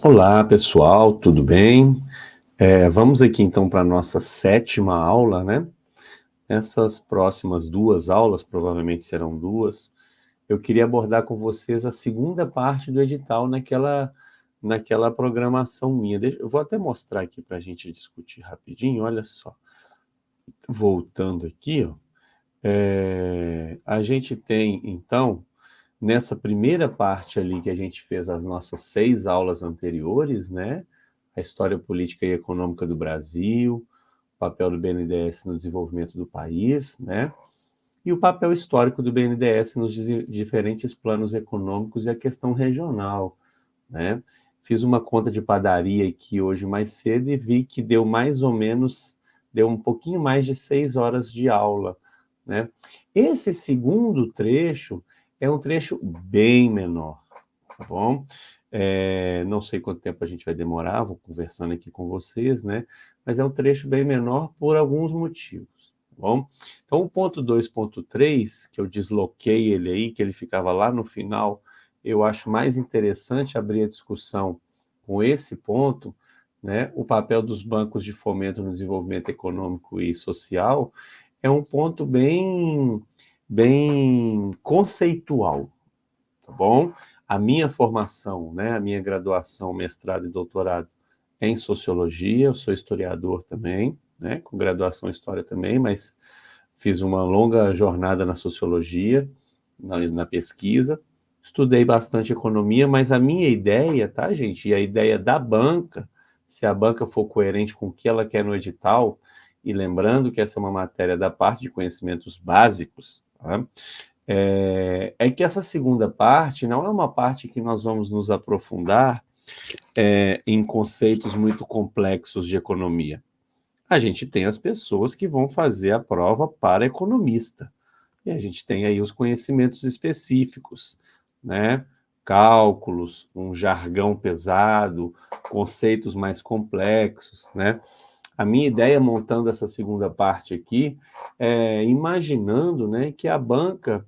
Olá, pessoal, tudo bem? Vamos aqui então para a nossa 7ª aula, né? Essas próximas 2 aulas, provavelmente serão 2, eu queria abordar com vocês a segunda parte do edital naquela programação minha. Eu vou até mostrar aqui para a gente discutir rapidinho, olha só. Voltando aqui, ó, a gente tem, então, nessa primeira parte ali que a gente fez as nossas 6 aulas anteriores, né? A história política e econômica do Brasil, o papel do BNDES no desenvolvimento do país, né? E o papel histórico do BNDES nos diferentes planos econômicos e a questão regional, né? Fiz uma conta de padaria aqui hoje mais cedo e vi que deu um pouquinho mais de 6 horas de aula, né? Esse segundo trecho é um trecho bem menor, tá bom? Não sei quanto tempo a gente vai demorar, vou conversando aqui com vocês, né? Mas é um trecho bem menor por alguns motivos, tá bom? Então, o ponto 2.3, que eu desloquei ele aí, que ele ficava lá no final, eu acho mais interessante abrir a discussão com esse ponto, né? O papel dos bancos de fomento no desenvolvimento econômico e social é um ponto bem conceitual, tá bom? A minha formação, né, a minha graduação, mestrado e doutorado é em sociologia, eu sou historiador também, né, com graduação em história também, mas fiz uma longa jornada na sociologia, na pesquisa, estudei bastante economia, mas a minha ideia, tá, gente, e a ideia da banca, se a banca for coerente com o que ela quer no edital, e lembrando que essa é uma matéria da parte de conhecimentos básicos, tá? É que essa segunda parte não é uma parte que nós vamos nos aprofundar em conceitos muito complexos de economia. A gente tem as pessoas que vão fazer a prova para economista, e a gente tem aí os conhecimentos específicos, né? Cálculos, um jargão pesado, conceitos mais complexos, né? A minha ideia, montando essa segunda parte aqui, é imaginando, né, que a banca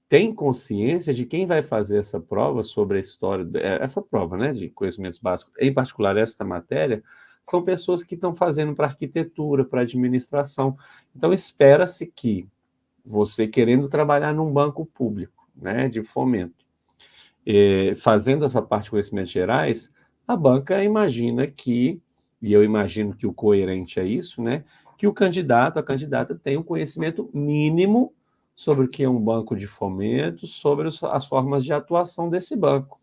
tem consciência de quem vai fazer essa prova sobre a história, essa prova, né, de conhecimentos básicos, em particular esta matéria, são pessoas que estão fazendo para arquitetura, para administração. Então, espera-se que você, querendo trabalhar num banco público, né, de fomento, fazendo essa parte de conhecimentos gerais, a banca imagina que, e eu imagino que o coerente é isso, né, que o candidato, a candidata tem um conhecimento mínimo sobre o que é um banco de fomento, sobre as formas de atuação desse banco.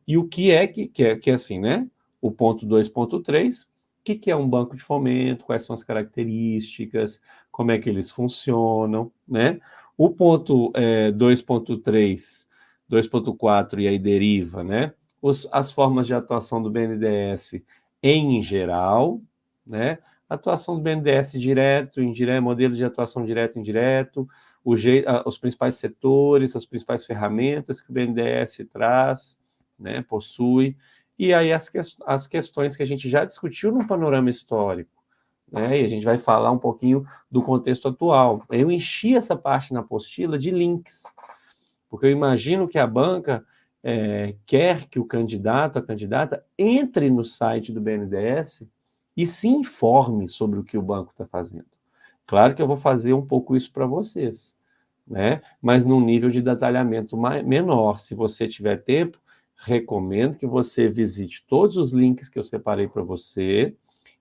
E o que é que é assim, né? O ponto 2.3, o que é um banco de fomento, quais são as características, como é que eles funcionam, né? O ponto 2.3, 2.4 e aí deriva, né? As formas de atuação do BNDES em geral, né? Atuação do BNDES direto, indireto, modelo de atuação direto e indireto, os principais setores, as principais ferramentas que o BNDES traz, né, possui, e aí as questões que a gente já discutiu no panorama histórico, né, e a gente vai falar um pouquinho do contexto atual. Eu enchi essa parte na apostila de links, porque eu imagino que a banca quer que o candidato, a candidata, entre no site do BNDES e se informe sobre o que o banco está fazendo. Claro que eu vou fazer um pouco isso para vocês, né? Mas num nível de detalhamento menor. Se você tiver tempo, recomendo que você visite todos os links que eu separei para você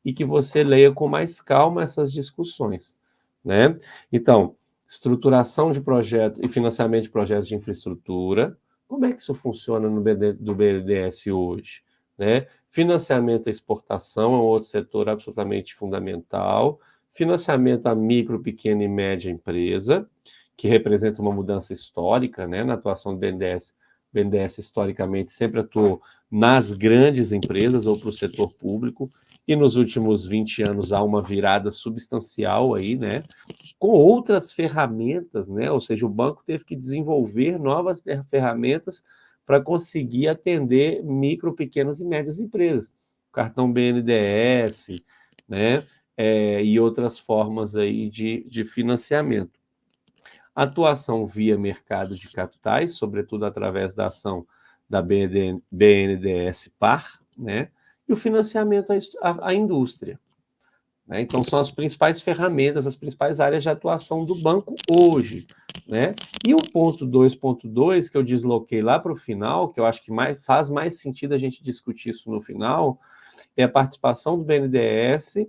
e que você leia com mais calma essas discussões, né? Então, estruturação de projeto e financiamento de projetos de infraestrutura. Como é que isso funciona do BNDES hoje, né? Financiamento à exportação é um outro setor absolutamente fundamental. Financiamento à micro, pequena e média empresa, que representa uma mudança histórica, né, na atuação do BNDES. O BNDES, historicamente, sempre atuou nas grandes empresas ou para o setor público, e nos últimos 20 anos há uma virada substancial aí, né, com outras ferramentas, né, ou seja, o banco teve que desenvolver novas ferramentas para conseguir atender micro, pequenas e médias empresas. O cartão BNDES, né, e outras formas aí de financiamento. Atuação via mercado de capitais, sobretudo através da ação da BNDES Par, né? E o financiamento à indústria. Né? Então, são as principais ferramentas, as principais áreas de atuação do banco hoje. Né? E o ponto 2.2, que eu desloquei lá para o final, que eu acho que faz mais sentido a gente discutir isso no final, é a participação do BNDES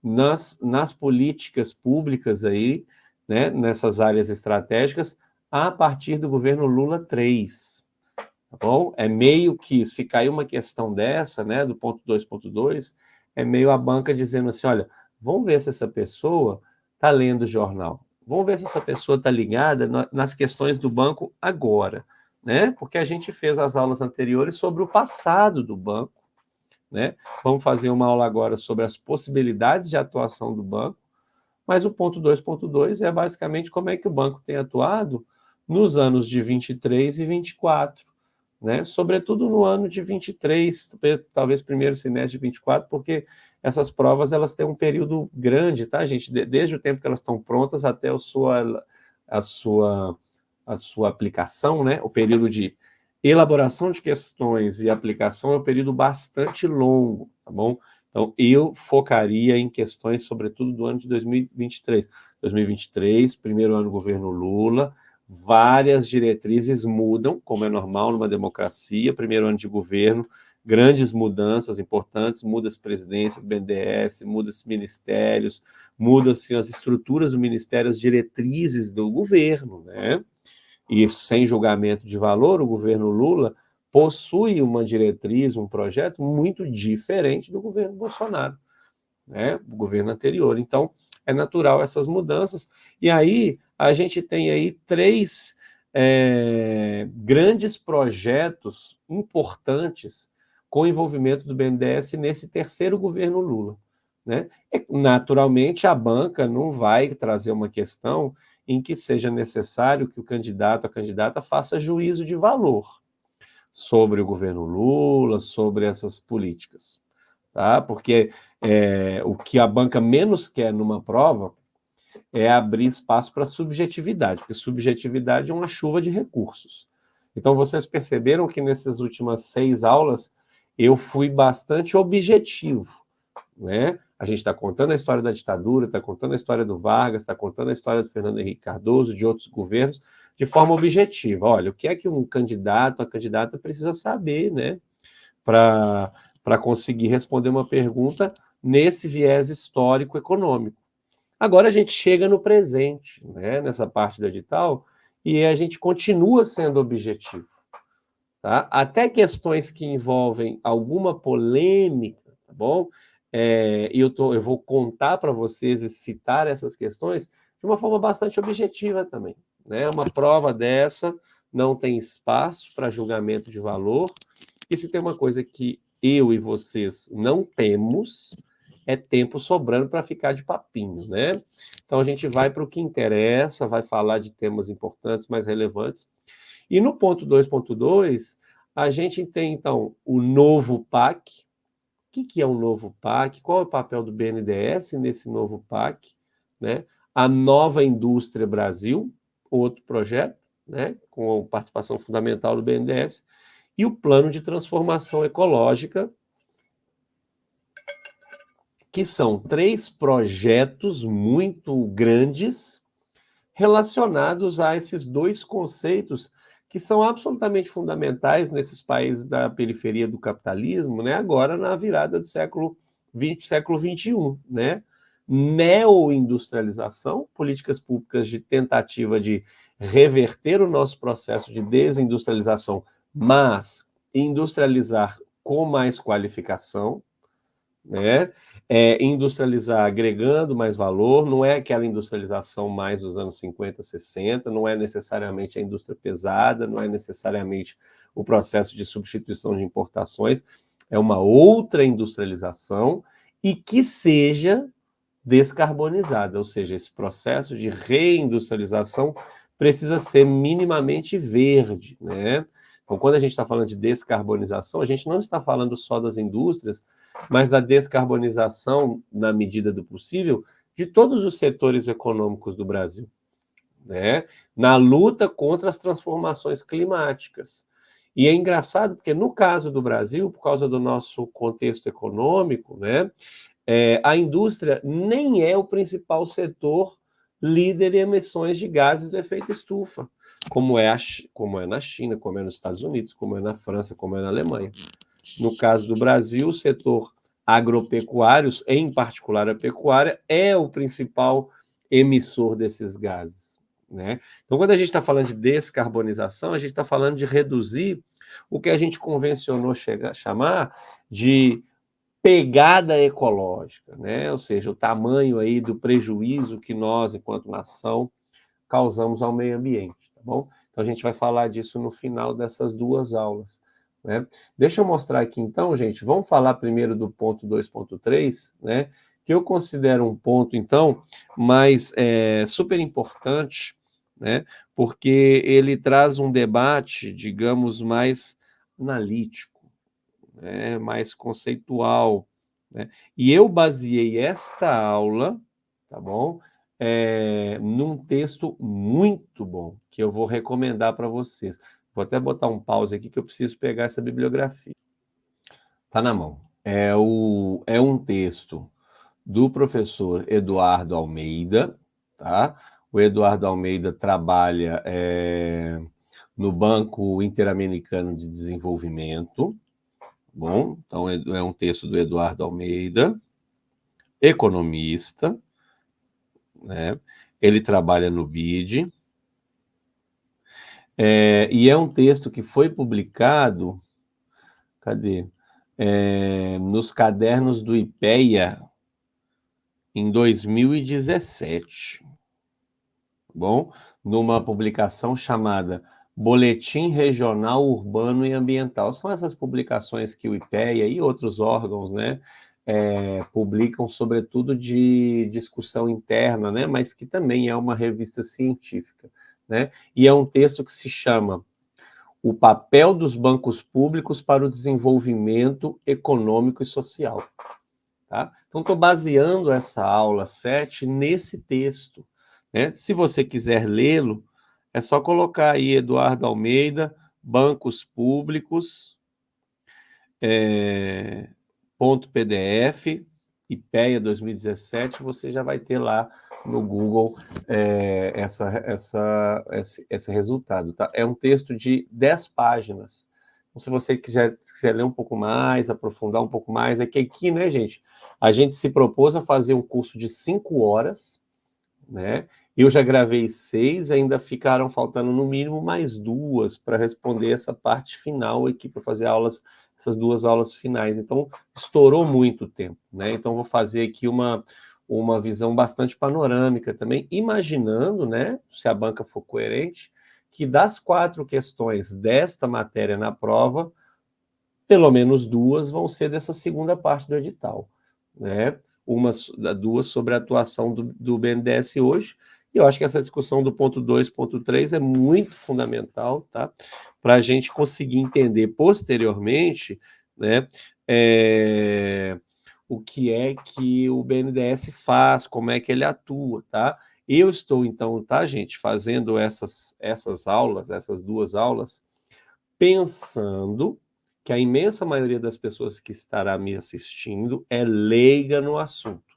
nas políticas públicas aí, né, nessas áreas estratégicas, a partir do governo Lula 3. Tá bom? É meio que, se cair uma questão dessa, né, do ponto 2.2, é meio a banca dizendo assim, olha, vamos ver se essa pessoa está lendo o jornal, vamos ver se essa pessoa está ligada nas questões do banco agora, né? Porque a gente fez as aulas anteriores sobre o passado do banco, né? Vamos fazer uma aula agora sobre as possibilidades de atuação do banco, mas o ponto 2.2 é basicamente como é que o banco tem atuado nos anos de 23 e 24, né? Sobretudo no ano de 23, talvez primeiro semestre de 24, porque essas provas elas têm um período grande, tá, gente? Desde o tempo que elas estão prontas até a sua aplicação, né? O período de elaboração de questões e aplicação é um período bastante longo, tá bom? Então, eu focaria em questões, sobretudo, do ano de 2023. 2023, primeiro ano do governo Lula, várias diretrizes mudam, como é normal numa democracia, primeiro ano de governo, grandes mudanças importantes, muda-se presidência do BNDES, muda-se ministérios, muda-se as estruturas do ministério, as diretrizes do governo, né? E sem julgamento de valor, o governo Lula possui uma diretriz, um projeto muito diferente do governo Bolsonaro, né? O governo anterior. Então, é natural essas mudanças. E aí, a gente tem aí três grandes projetos importantes com envolvimento do BNDES nesse terceiro governo Lula. Né? Naturalmente, a banca não vai trazer uma questão em que seja necessário que o candidato, a candidata, faça juízo de valor sobre o governo Lula, sobre essas políticas. Tá? Porque o que a banca menos quer numa prova é abrir espaço para subjetividade, porque subjetividade é uma chuva de recursos. Então, vocês perceberam que nessas últimas 6 aulas eu fui bastante objetivo, né? A gente está contando a história da ditadura, está contando a história do Vargas, está contando a história do Fernando Henrique Cardoso, de outros governos, de forma objetiva. Olha, o que é que um candidato, a candidata precisa saber, né? Para conseguir responder uma pergunta nesse viés histórico-econômico. Agora a gente chega no presente, né, nessa parte do edital, e a gente continua sendo objetivo. Tá? Até questões que envolvem alguma polêmica, tá bom? Eu vou contar para vocês e citar essas questões de uma forma bastante objetiva também. Né? Uma prova dessa não tem espaço para julgamento de valor, e se tem uma coisa que eu e vocês não temos, é tempo sobrando para ficar de papinho, né? Então a gente vai para o que interessa, vai falar de temas importantes, mais relevantes. E no ponto 2.2, a gente tem, então, o novo PAC. O que é um novo PAC? Qual é o papel do BNDES nesse novo PAC? Né? A Nova Indústria Brasil, outro projeto, né? Com a participação fundamental do BNDES, e o Plano de Transformação Ecológica, que são 3 projetos muito grandes relacionados a esses 2 conceitos que são absolutamente fundamentais nesses países da periferia do capitalismo, né? Agora na virada do século XX, século XXI, né? Neoindustrialização, políticas públicas de tentativa de reverter o nosso processo de desindustrialização, mas industrializar com mais qualificação, né? Industrializar agregando mais valor, não é aquela industrialização mais dos anos 50, 60, não é necessariamente a indústria pesada, não é necessariamente o processo de substituição de importações, é uma outra industrialização e que seja descarbonizada, ou seja, esse processo de reindustrialização precisa ser minimamente verde, né? Então, quando a gente está falando de descarbonização, a gente não está falando só das indústrias, mas da descarbonização, na medida do possível, de todos os setores econômicos do Brasil, né? Na luta contra as transformações climáticas. E é engraçado porque, no caso do Brasil, por causa do nosso contexto econômico, né, a indústria nem é o principal setor líder em emissões de gases do efeito estufa, como é na China, como é nos Estados Unidos, como é na França, como é na Alemanha. No caso do Brasil, o setor agropecuário, em particular a pecuária, é o principal emissor desses gases, né? Então, quando a gente está falando de descarbonização, a gente está falando de reduzir o que a gente convencionou chamar de pegada ecológica, né? Ou seja, o tamanho aí do prejuízo que nós, enquanto nação, causamos ao meio ambiente, tá bom? Então a gente vai falar disso no final dessas duas aulas, né? Deixa eu mostrar aqui então, gente, vamos falar primeiro do ponto 2.3, né? Que eu considero um ponto, então, mais super importante, né? Porque ele traz um debate, digamos, mais analítico, né, mais conceitual, né? E eu baseei esta aula, tá bom? Num texto muito bom, que eu vou recomendar para vocês. Vou até botar um pause aqui que eu preciso pegar essa bibliografia. Tá na mão. É um texto do professor Eduardo Almeida, tá? O Eduardo Almeida trabalha no Banco Interamericano de Desenvolvimento. Bom, então é um texto do Eduardo Almeida, economista, né? Ele trabalha no BID, e é um texto que foi publicado, cadê? Nos cadernos do IPEA em 2017, bom? Numa publicação chamada Boletim Regional Urbano e Ambiental. São essas publicações que o IPEA e outros órgãos, né, publicam, sobretudo de discussão interna, né, mas que também é uma revista científica, né? E é um texto que se chama O Papel dos Bancos Públicos para o Desenvolvimento Econômico e Social. Tá? Então, estou baseando essa aula 7 nesse texto, né? Se você quiser lê-lo, é só colocar aí Eduardo Almeida, Bancos Públicos, ponto PDF, IPEA 2017, você já vai ter lá no Google esse resultado. Tá? É um texto de 10 páginas. Então, se você quiser ler um pouco mais, aprofundar um pouco mais, é que aqui, né, gente, a gente se propôs a fazer um curso de 5 horas, né? Eu já gravei 6, ainda ficaram faltando no mínimo mais 2 para responder essa parte final aqui, para fazer essas 2 aulas finais. Então, estourou muito o tempo, né? Então, vou fazer aqui uma visão bastante panorâmica também, imaginando, né, se a banca for coerente, que das 4 questões desta matéria na prova, pelo menos 2 vão ser dessa segunda parte do edital, né? Duas sobre a atuação do BNDES hoje, e eu acho que essa discussão do ponto 2, ponto 3 é muito fundamental, tá? Para a gente conseguir entender posteriormente, né, o que é que o BNDES faz, como é que ele atua, tá? Eu estou, então, tá, gente, fazendo essas aulas, essas 2 aulas, pensando que a imensa maioria das pessoas que estará me assistindo é leiga no assunto.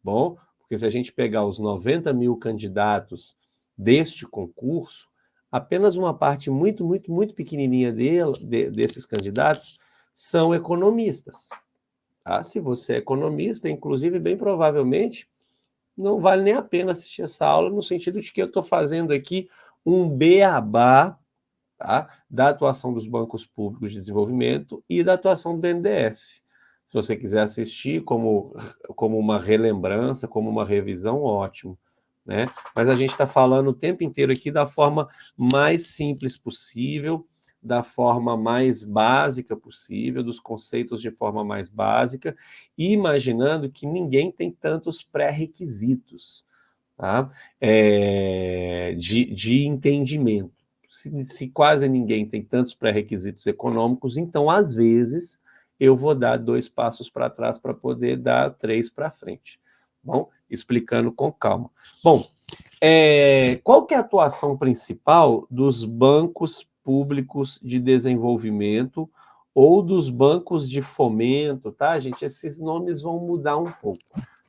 Bom, porque se a gente pegar os 90 mil candidatos deste concurso, apenas uma parte muito, muito, muito pequenininha desses candidatos são economistas. Tá? Se você é economista, inclusive, bem provavelmente, não vale nem a pena assistir essa aula, no sentido de que eu estou fazendo aqui um beabá, tá? Da atuação dos bancos públicos de desenvolvimento e da atuação do BNDES. Se você quiser assistir como uma relembrança, como uma revisão, ótimo, né? Mas a gente está falando o tempo inteiro aqui da forma mais simples possível, da forma mais básica possível, dos conceitos de forma mais básica, e imaginando que ninguém tem tantos pré-requisitos, tá? De entendimento. Se quase ninguém tem tantos pré-requisitos econômicos, então, às vezes, eu vou dar 2 passos para trás para poder dar 3 para frente. Bom, explicando com calma. Bom, qual que é a atuação principal dos bancos públicos de desenvolvimento ou dos bancos de fomento, tá, gente? Esses nomes vão mudar um pouco,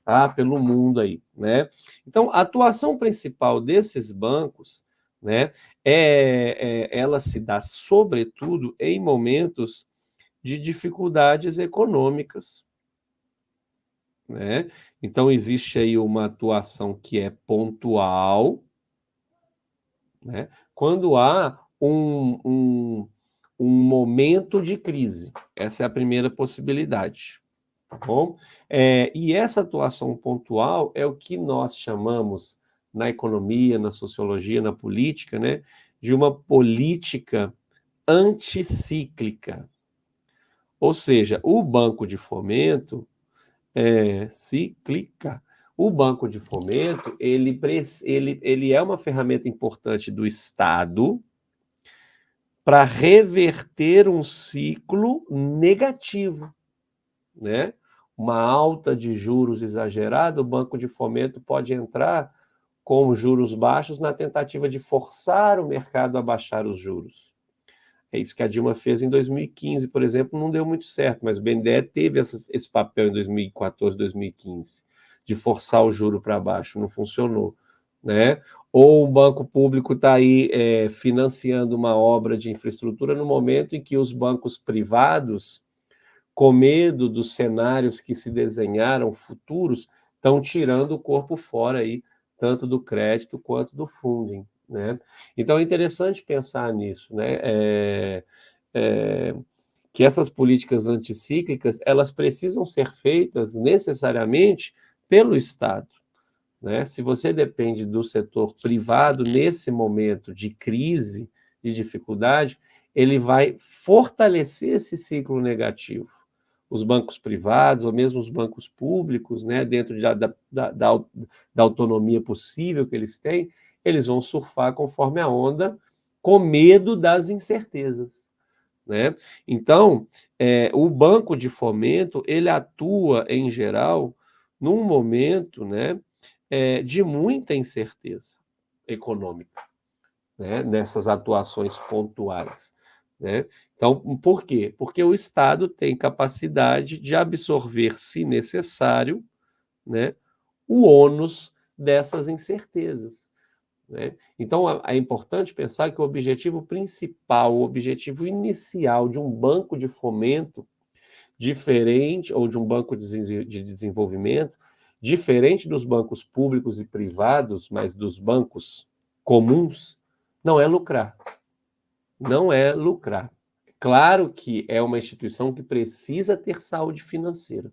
tá? Pelo mundo aí, né? Então, a atuação principal desses bancos, né, ela se dá, sobretudo, em momentos de dificuldades econômicas, né? Então, existe aí uma atuação que é pontual, né? Quando há um momento de crise. Essa é a primeira possibilidade, tá bom? E essa atuação pontual é o que nós chamamos, na economia, na sociologia, na política, né, de uma política anticíclica. Ou seja, o Banco de Fomento é cíclica. O Banco de Fomento, ele é uma ferramenta importante do Estado para reverter um ciclo negativo, né? Uma alta de juros exagerada, o Banco de Fomento pode entrar com juros baixos na tentativa de forçar o mercado a baixar os juros. É isso que a Dilma fez em 2015, por exemplo, não deu muito certo, mas o BNDE teve esse papel em 2014, 2015, de forçar o juro para baixo, não funcionou, né? Ou o banco público está aí financiando uma obra de infraestrutura no momento em que os bancos privados, com medo dos cenários que se desenharam futuros, estão tirando o corpo fora aí, tanto do crédito quanto do funding, né? Então é interessante pensar nisso, né? Que essas políticas anticíclicas, elas precisam ser feitas necessariamente pelo Estado, né? Se você depende do setor privado nesse momento de crise, de dificuldade, ele vai fortalecer esse ciclo negativo. Os bancos privados, ou mesmo os bancos públicos, né, dentro da autonomia possível que eles têm, eles vão surfar conforme a onda, com medo das incertezas, né? Então, o Banco de Fomento, ele atua, em geral, num momento, né, de muita incerteza econômica, né, nessas atuações pontuais, né? Então, por quê? Porque o Estado tem capacidade de absorver, se necessário, né, o ônus dessas incertezas, né? Então, é importante pensar que o objetivo principal, o objetivo inicial de um banco de fomento diferente, ou de um banco de desenvolvimento, diferente dos bancos públicos e privados, mas dos bancos comuns, não é lucrar. Não é lucrar. Claro que é uma instituição que precisa ter saúde financeira,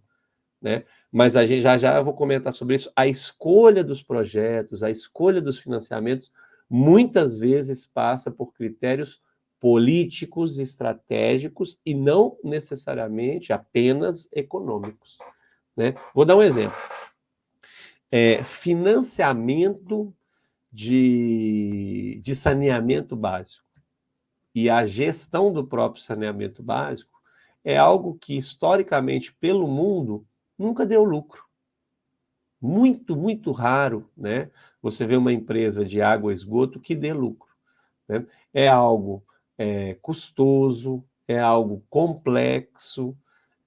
né? Mas a gente já eu vou comentar sobre isso. A escolha dos projetos, a escolha dos financiamentos, muitas vezes passa por critérios políticos, estratégicos e não necessariamente apenas econômicos, né? Vou dar um exemplo. Financiamento de saneamento básico e a gestão do próprio saneamento básico é algo que, historicamente, pelo mundo, nunca deu lucro. Muito, muito raro, né? Você vê uma empresa de água e esgoto que dê lucro, né? É algo custoso, é algo complexo,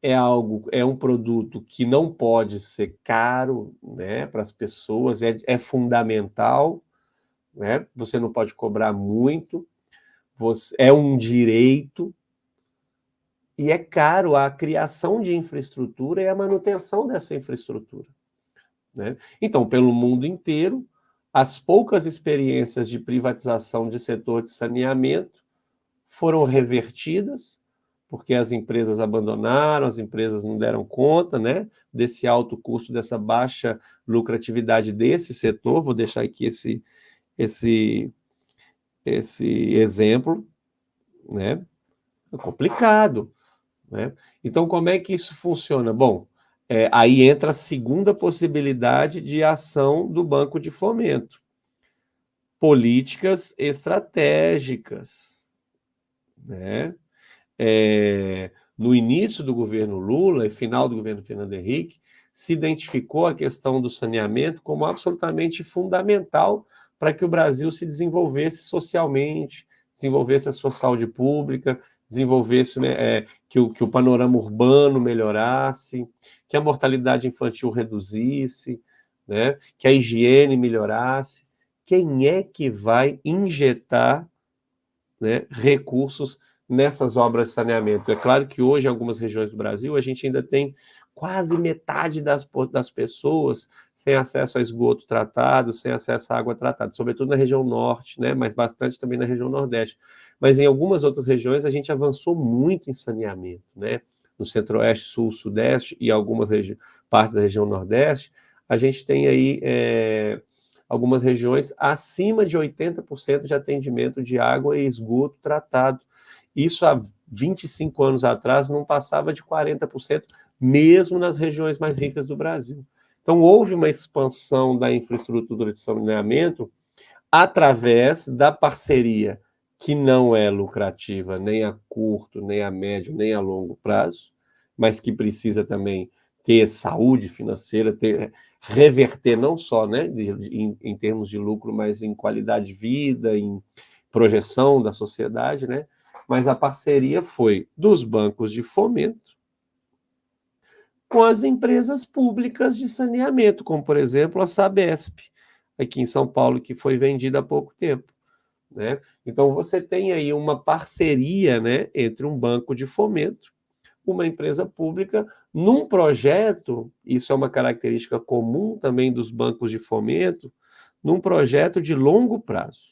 é um produto que não pode ser caro, né, para as pessoas, é fundamental, né? Você não pode cobrar muito, é um direito, e é caro a criação de infraestrutura e a manutenção dessa infraestrutura, né? Então, pelo mundo inteiro, as poucas experiências de privatização de setor de saneamento foram revertidas, porque as empresas abandonaram, as empresas não deram conta, né, desse alto custo, dessa baixa lucratividade desse setor. Vou deixar aqui esse exemplo, né? É complicado, né? Então, como é que isso funciona? Bom, aí entra a segunda possibilidade de ação do Banco de Fomento. Políticas estratégicas, né? No início do governo Lula e final do governo Fernando Henrique, se identificou a questão do saneamento como absolutamente fundamental para que o Brasil se desenvolvesse socialmente, desenvolvesse a sua saúde pública, desenvolvesse, né, que o panorama urbano melhorasse, que a mortalidade infantil reduzisse, né, que a higiene melhorasse. Quem é que vai injetar, né, recursos nessas obras de saneamento? É claro que hoje, em algumas regiões do Brasil, a gente ainda tem quase metade das pessoas sem acesso a esgoto tratado, sem acesso à água tratada, sobretudo na região norte, né, mas bastante também na região nordeste. Mas em algumas outras regiões a gente avançou muito em saneamento, né? No centro-oeste, sul, sudeste e algumas partes da região nordeste, a gente tem aí algumas regiões acima de 80% de atendimento de água e esgoto tratado. Isso há 25 anos atrás não passava de 40%, mesmo nas regiões mais ricas do Brasil. Então, houve uma expansão da infraestrutura de saneamento através da parceria, que não é lucrativa nem a curto, nem a médio, nem a longo prazo, mas que precisa também ter saúde financeira, reverter não só, né, em termos de lucro, mas em qualidade de vida, em projeção da sociedade, né? Mas a parceria foi dos bancos de fomento com as empresas públicas de saneamento, como, por exemplo, a Sabesp, aqui em São Paulo, que foi vendida há pouco tempo, né? Então, você tem aí uma parceria, né, entre um banco de fomento, uma empresa pública, num projeto, isso é uma característica comum também dos bancos de fomento, num projeto de longo prazo,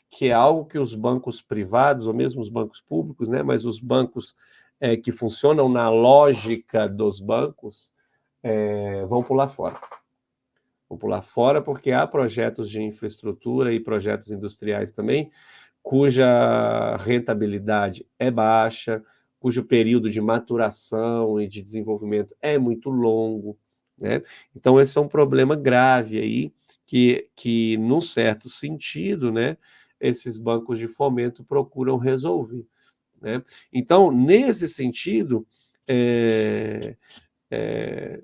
que é algo que os bancos privados, ou mesmo os bancos públicos, né, mas os bancos que funcionam na lógica dos bancos, vão pular fora. Vão pular fora porque há projetos de infraestrutura e projetos industriais também, cuja rentabilidade é baixa, cujo período de maturação e de desenvolvimento é muito longo, né? Então, esse é um problema grave aí, que num certo sentido, né, esses bancos de fomento procuram resolver, né? Então, nesse sentido,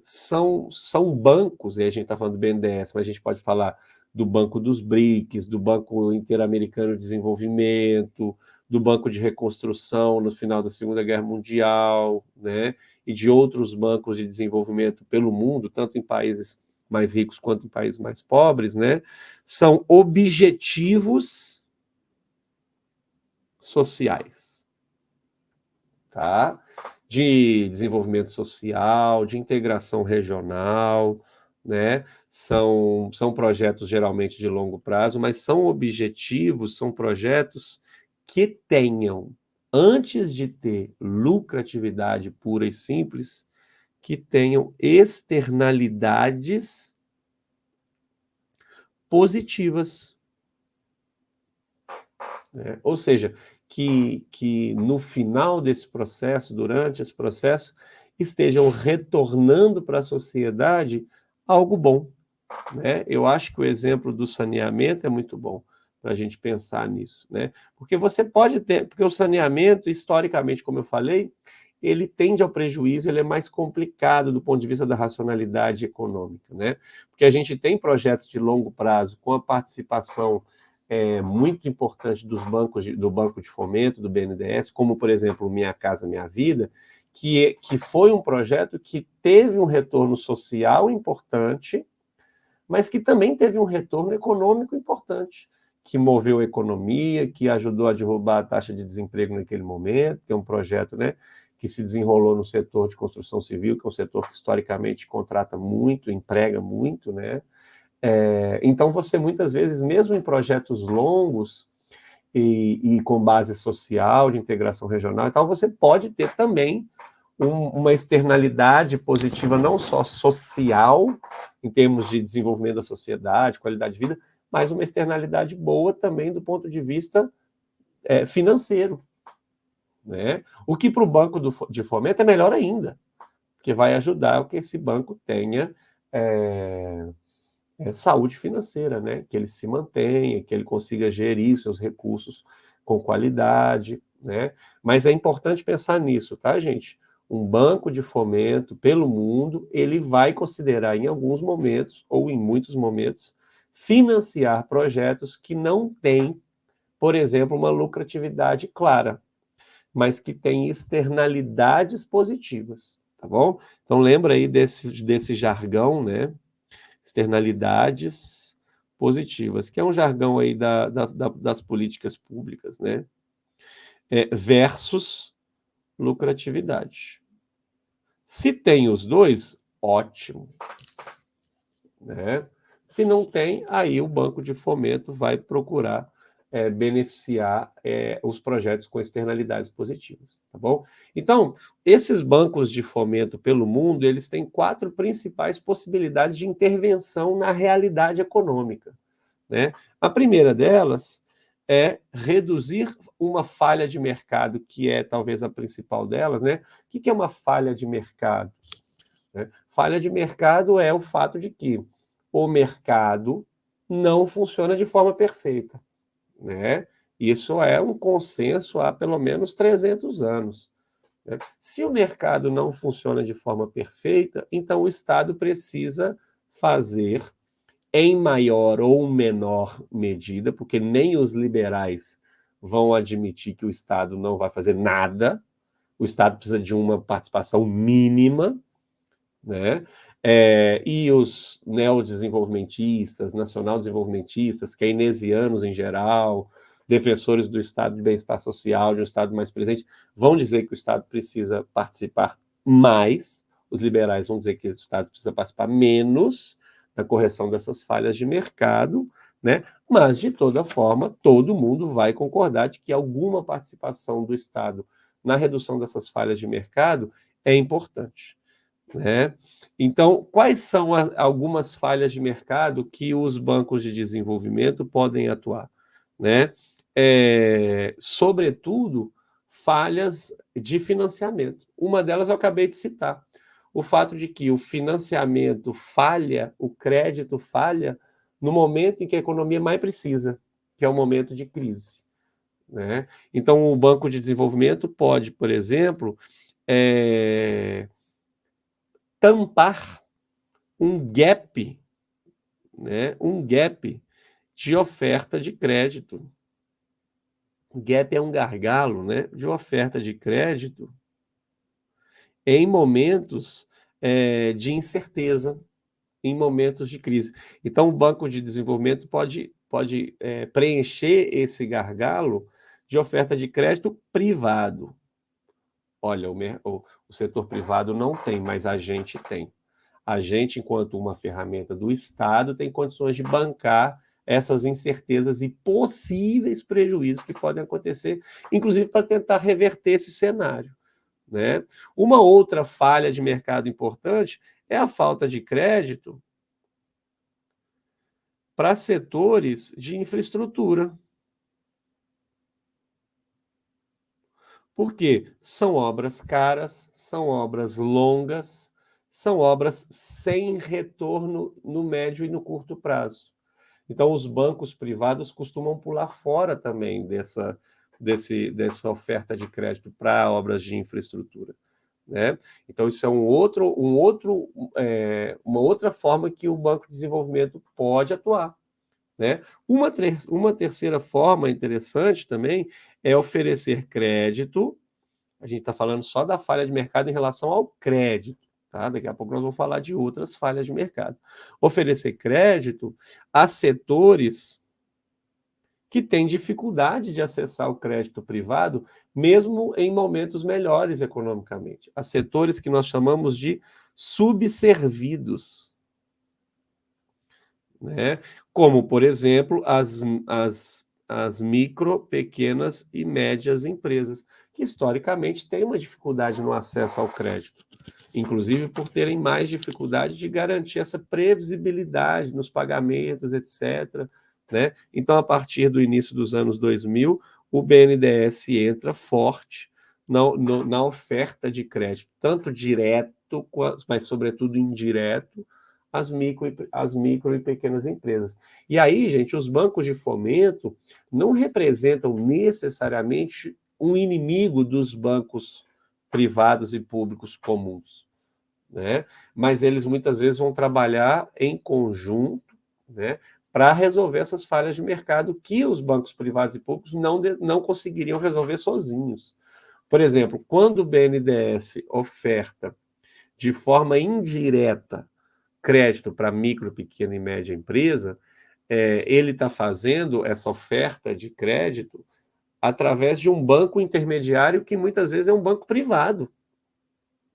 são bancos, e a gente está falando do BNDES, mas a gente pode falar do Banco dos BRICS, do Banco Interamericano de Desenvolvimento, do Banco de Reconstrução no final da Segunda Guerra Mundial, né? E de outros bancos de desenvolvimento pelo mundo, tanto em países mais ricos quanto em países mais pobres, né? São objetivos sociais, tá? De desenvolvimento social, de integração regional, né? São projetos geralmente de longo prazo, mas são objetivos, são projetos que tenham, antes de ter lucratividade pura e simples, que tenham externalidades positivas, né? Ou seja, que no final desse processo, durante esse processo, estejam retornando para a sociedade algo bom, né? Eu acho que o exemplo do saneamento é muito bom para a gente pensar nisso, né? Porque você pode ter, porque o saneamento, historicamente, como eu falei, ele tende ao prejuízo, ele é mais complicado do ponto de vista da racionalidade econômica, né? Porque a gente tem projetos de longo prazo com a participação muito importante dos bancos do Banco de Fomento, do BNDES, como, por exemplo, o Minha Casa Minha Vida, que foi um projeto que teve um retorno social importante, mas que também teve um retorno econômico importante, que moveu a economia, que ajudou a derrubar a taxa de desemprego naquele momento, que é um projeto, né, que se desenrolou no setor de construção civil, que é um setor que historicamente contrata muito, emprega muito, né? Então, você muitas vezes, mesmo em projetos longos e com base social, de integração regional e tal, você pode ter também uma externalidade positiva, não só social, em termos de desenvolvimento da sociedade, qualidade de vida, mas uma externalidade boa também do ponto de vista financeiro, né? O que para o banco de fomento é melhor ainda, porque vai ajudar que esse banco tenha saúde financeira, né? Que ele se mantenha, que ele consiga gerir seus recursos com qualidade, né? Mas é importante pensar nisso, tá, gente? Um banco de fomento pelo mundo, ele vai considerar em alguns momentos, ou em muitos momentos, financiar projetos que não têm por exemplo, uma lucratividade clara, mas que tem externalidades positivas, tá bom? Então lembra aí desse jargão, né? Externalidades positivas, que é um jargão aí das políticas públicas, né? Versus lucratividade. Se tem os dois, ótimo, né? Se não tem, aí o Banco de Fomento vai procurar beneficiar os projetos com externalidades positivas, tá bom? Então, esses bancos de fomento pelo mundo, eles têm 4 principais possibilidades de intervenção na realidade econômica, né? A primeira delas é reduzir uma falha de mercado, que é talvez a principal delas, né? O que é uma falha de mercado? Falha de mercado é o fato de que o mercado não funciona de forma perfeita, né? Isso é um consenso há pelo menos 300 anos. Né? Se o mercado não funciona de forma perfeita, então o Estado precisa fazer, em maior ou menor medida, porque nem os liberais vão admitir que o Estado não vai fazer nada, o Estado precisa de uma participação mínima, né? E os neodesenvolvimentistas, nacional-desenvolvimentistas, keynesianos em geral, defensores do estado de bem-estar social, de um estado mais presente, vão dizer que o Estado precisa participar mais, os liberais vão dizer que o Estado precisa participar menos na correção dessas falhas de mercado, né? Mas, de toda forma, todo mundo vai concordar de que alguma participação do Estado na redução dessas falhas de mercado é importante. Né? Então, quais são algumas falhas de mercado que os bancos de desenvolvimento podem atuar? Né? Sobretudo, falhas de financiamento. Uma delas eu acabei de citar. O fato de que o financiamento falha, o crédito falha, no momento em que a economia mais precisa, que é o momento de crise. Né? Então, o Banco de Desenvolvimento pode, por exemplo, tampar um gap, né? Um gap de oferta de crédito. O gap é um gargalo, né? De oferta de crédito em momentos de incerteza, em momentos de crise. Então, o Banco de Desenvolvimento pode preencher esse gargalo de oferta de crédito privado. Olha, o setor privado não tem, mas a gente tem. A gente, enquanto uma ferramenta do Estado, tem condições de bancar essas incertezas e possíveis prejuízos que podem acontecer, inclusive para tentar reverter esse cenário. Né? Uma outra falha de mercado importante é a falta de crédito para setores de infraestrutura. Por quê? São obras caras, são obras longas, são obras sem retorno no médio e no curto prazo. Então, os bancos privados costumam pular fora também dessa oferta de crédito para obras de infraestrutura. Né? Então, isso é uma outra forma que o Banco de Desenvolvimento pode atuar. Né? Uma terceira forma interessante também é oferecer crédito. A gente está falando só da falha de mercado em relação ao crédito. Tá? Daqui a pouco nós vamos falar de outras falhas de mercado. Oferecer crédito a setores que têm dificuldade de acessar o crédito privado, mesmo em momentos melhores economicamente. A setores que nós chamamos de subservidos. Né? Como, por exemplo, as micro, pequenas e médias empresas, que historicamente têm uma dificuldade no acesso ao crédito, inclusive por terem mais dificuldade de garantir essa previsibilidade nos pagamentos, etc. Né? Então, a partir do início dos anos 2000, o BNDES entra forte na oferta de crédito, tanto direto, mas sobretudo indireto, as micro e pequenas empresas. E aí, gente, os bancos de fomento não representam necessariamente um inimigo dos bancos privados e públicos comuns, né? Mas eles muitas vezes vão trabalhar em conjunto, né, para resolver essas falhas de mercado que os bancos privados e públicos não conseguiriam resolver sozinhos. Por exemplo, quando o BNDES oferta de forma indireta crédito para micro, pequena e média empresa, ele está fazendo essa oferta de crédito através de um banco intermediário que muitas vezes é um banco privado.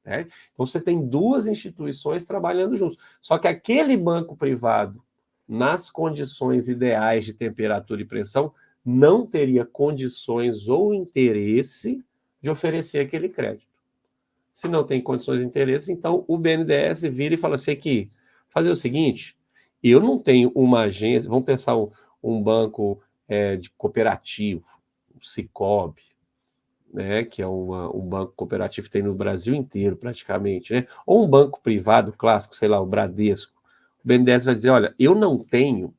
Né? Então você tem duas instituições trabalhando juntos. Só que aquele banco privado, nas condições ideais de temperatura e pressão, não teria condições ou interesse de oferecer aquele crédito. Se não tem condições de interesse, então o BNDES vira e fala assim que fazer o seguinte, eu não tenho uma agência, vamos pensar um banco de cooperativo, o Sicoob, né, que é um banco cooperativo que tem no Brasil inteiro, praticamente, né? Ou um banco privado clássico, sei lá, o Bradesco. O BNDES vai dizer, olha, eu não tenho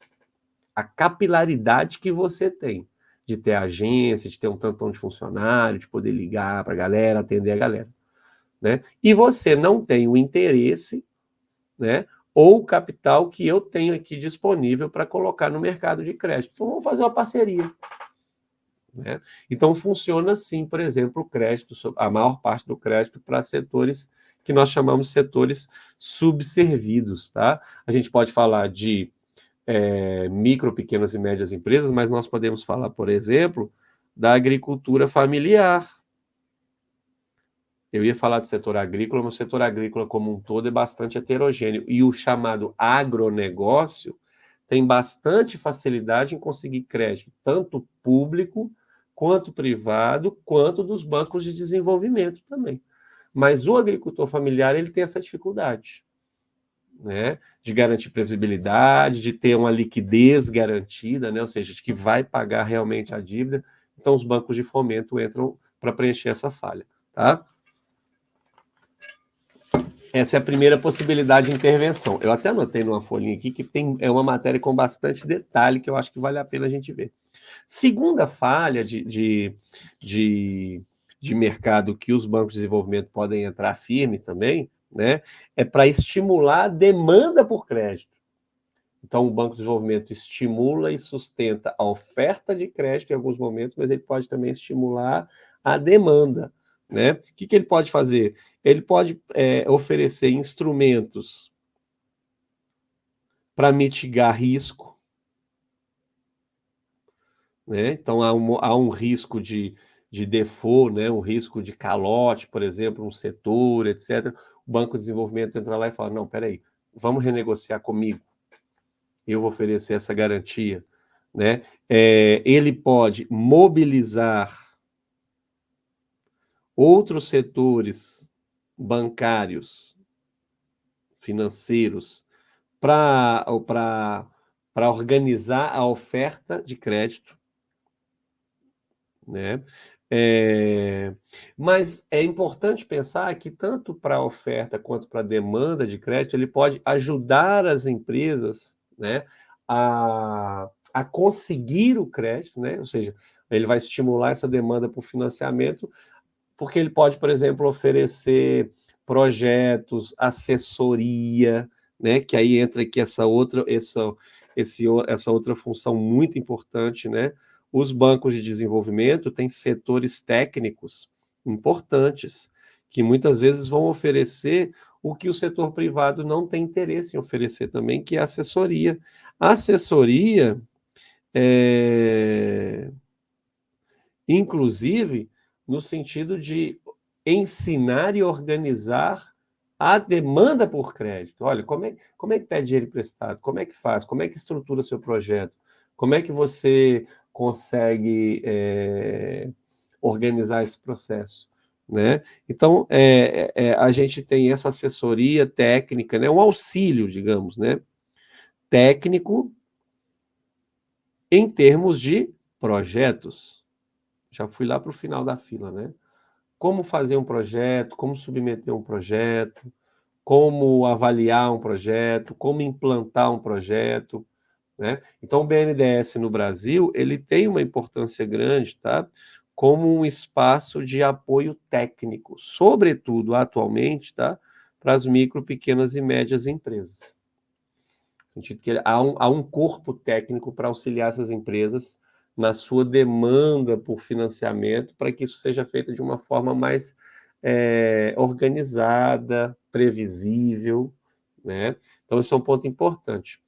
a capilaridade que você tem, de ter agência, de ter um tantão de funcionário, de poder ligar para a galera, atender a galera. Né? E você não tem o interesse, né, ou o capital que eu tenho aqui disponível para colocar no mercado de crédito. Então, vamos fazer uma parceria. Né? Então, funciona assim, por exemplo, o crédito, a maior parte do crédito para setores que nós chamamos de setores subservidos. Tá? A gente pode falar de micro, pequenas e médias empresas, mas nós podemos falar, por exemplo, da agricultura familiar. Eu ia falar do setor agrícola, mas o setor agrícola como um todo é bastante heterogêneo. E o chamado agronegócio tem bastante facilidade em conseguir crédito, tanto público, quanto privado, quanto dos bancos de desenvolvimento também. Mas o agricultor familiar ele tem essa dificuldade, né? De garantir previsibilidade, de ter uma liquidez garantida, né? Ou seja, de que vai pagar realmente a dívida. Então, os bancos de fomento entram para preencher essa falha. Tá? Essa é a primeira possibilidade de intervenção. Eu até anotei numa folhinha aqui que é uma matéria com bastante detalhe que eu acho que vale a pena a gente ver. Segunda falha de mercado que os bancos de desenvolvimento podem entrar firme também, né, é para estimular a demanda por crédito. Então, o Banco de Desenvolvimento estimula e sustenta a oferta de crédito em alguns momentos, mas ele pode também estimular a demanda. Né? O que ele pode fazer? Ele pode oferecer instrumentos para mitigar risco. Né? Então, há um risco de default, né? Um risco de calote, por exemplo, um setor, etc. O Banco de Desenvolvimento entra lá e fala, não, peraí, vamos renegociar comigo. Eu vou oferecer essa garantia. Né? Ele pode mobilizar outros setores bancários, financeiros, para organizar a oferta de crédito. Né? Mas é importante pensar que tanto para a oferta quanto para a demanda de crédito, ele pode ajudar as empresas, né, a conseguir o crédito, né? Ou seja, ele vai estimular essa demanda por financiamento, porque ele pode, por exemplo, oferecer projetos, assessoria, né? Que aí entra aqui essa outra função muito importante, né? Os bancos de desenvolvimento têm setores técnicos importantes, que muitas vezes vão oferecer o que o setor privado não tem interesse em oferecer também, que é assessoria. A assessoria, inclusive, no sentido de ensinar e organizar a demanda por crédito. Olha, como é que pede dinheiro emprestado? Como é que faz? Como é que estrutura o seu projeto? Como é que você consegue organizar esse processo? Né? Então, a gente tem essa assessoria técnica, né? Um auxílio, digamos, né? Técnico em termos de projetos. Já fui lá para o final da fila, né? Como fazer um projeto, como submeter um projeto, como avaliar um projeto, como implantar um projeto, né? Então, o BNDES no Brasil, ele tem uma importância grande, tá? Como um espaço de apoio técnico, sobretudo atualmente, tá? Para as micro, pequenas e médias empresas. sentido que há um corpo técnico para auxiliar essas empresas na sua demanda por financiamento, para que isso seja feito de uma forma mais organizada, previsível, né? Então, esse é um ponto importante.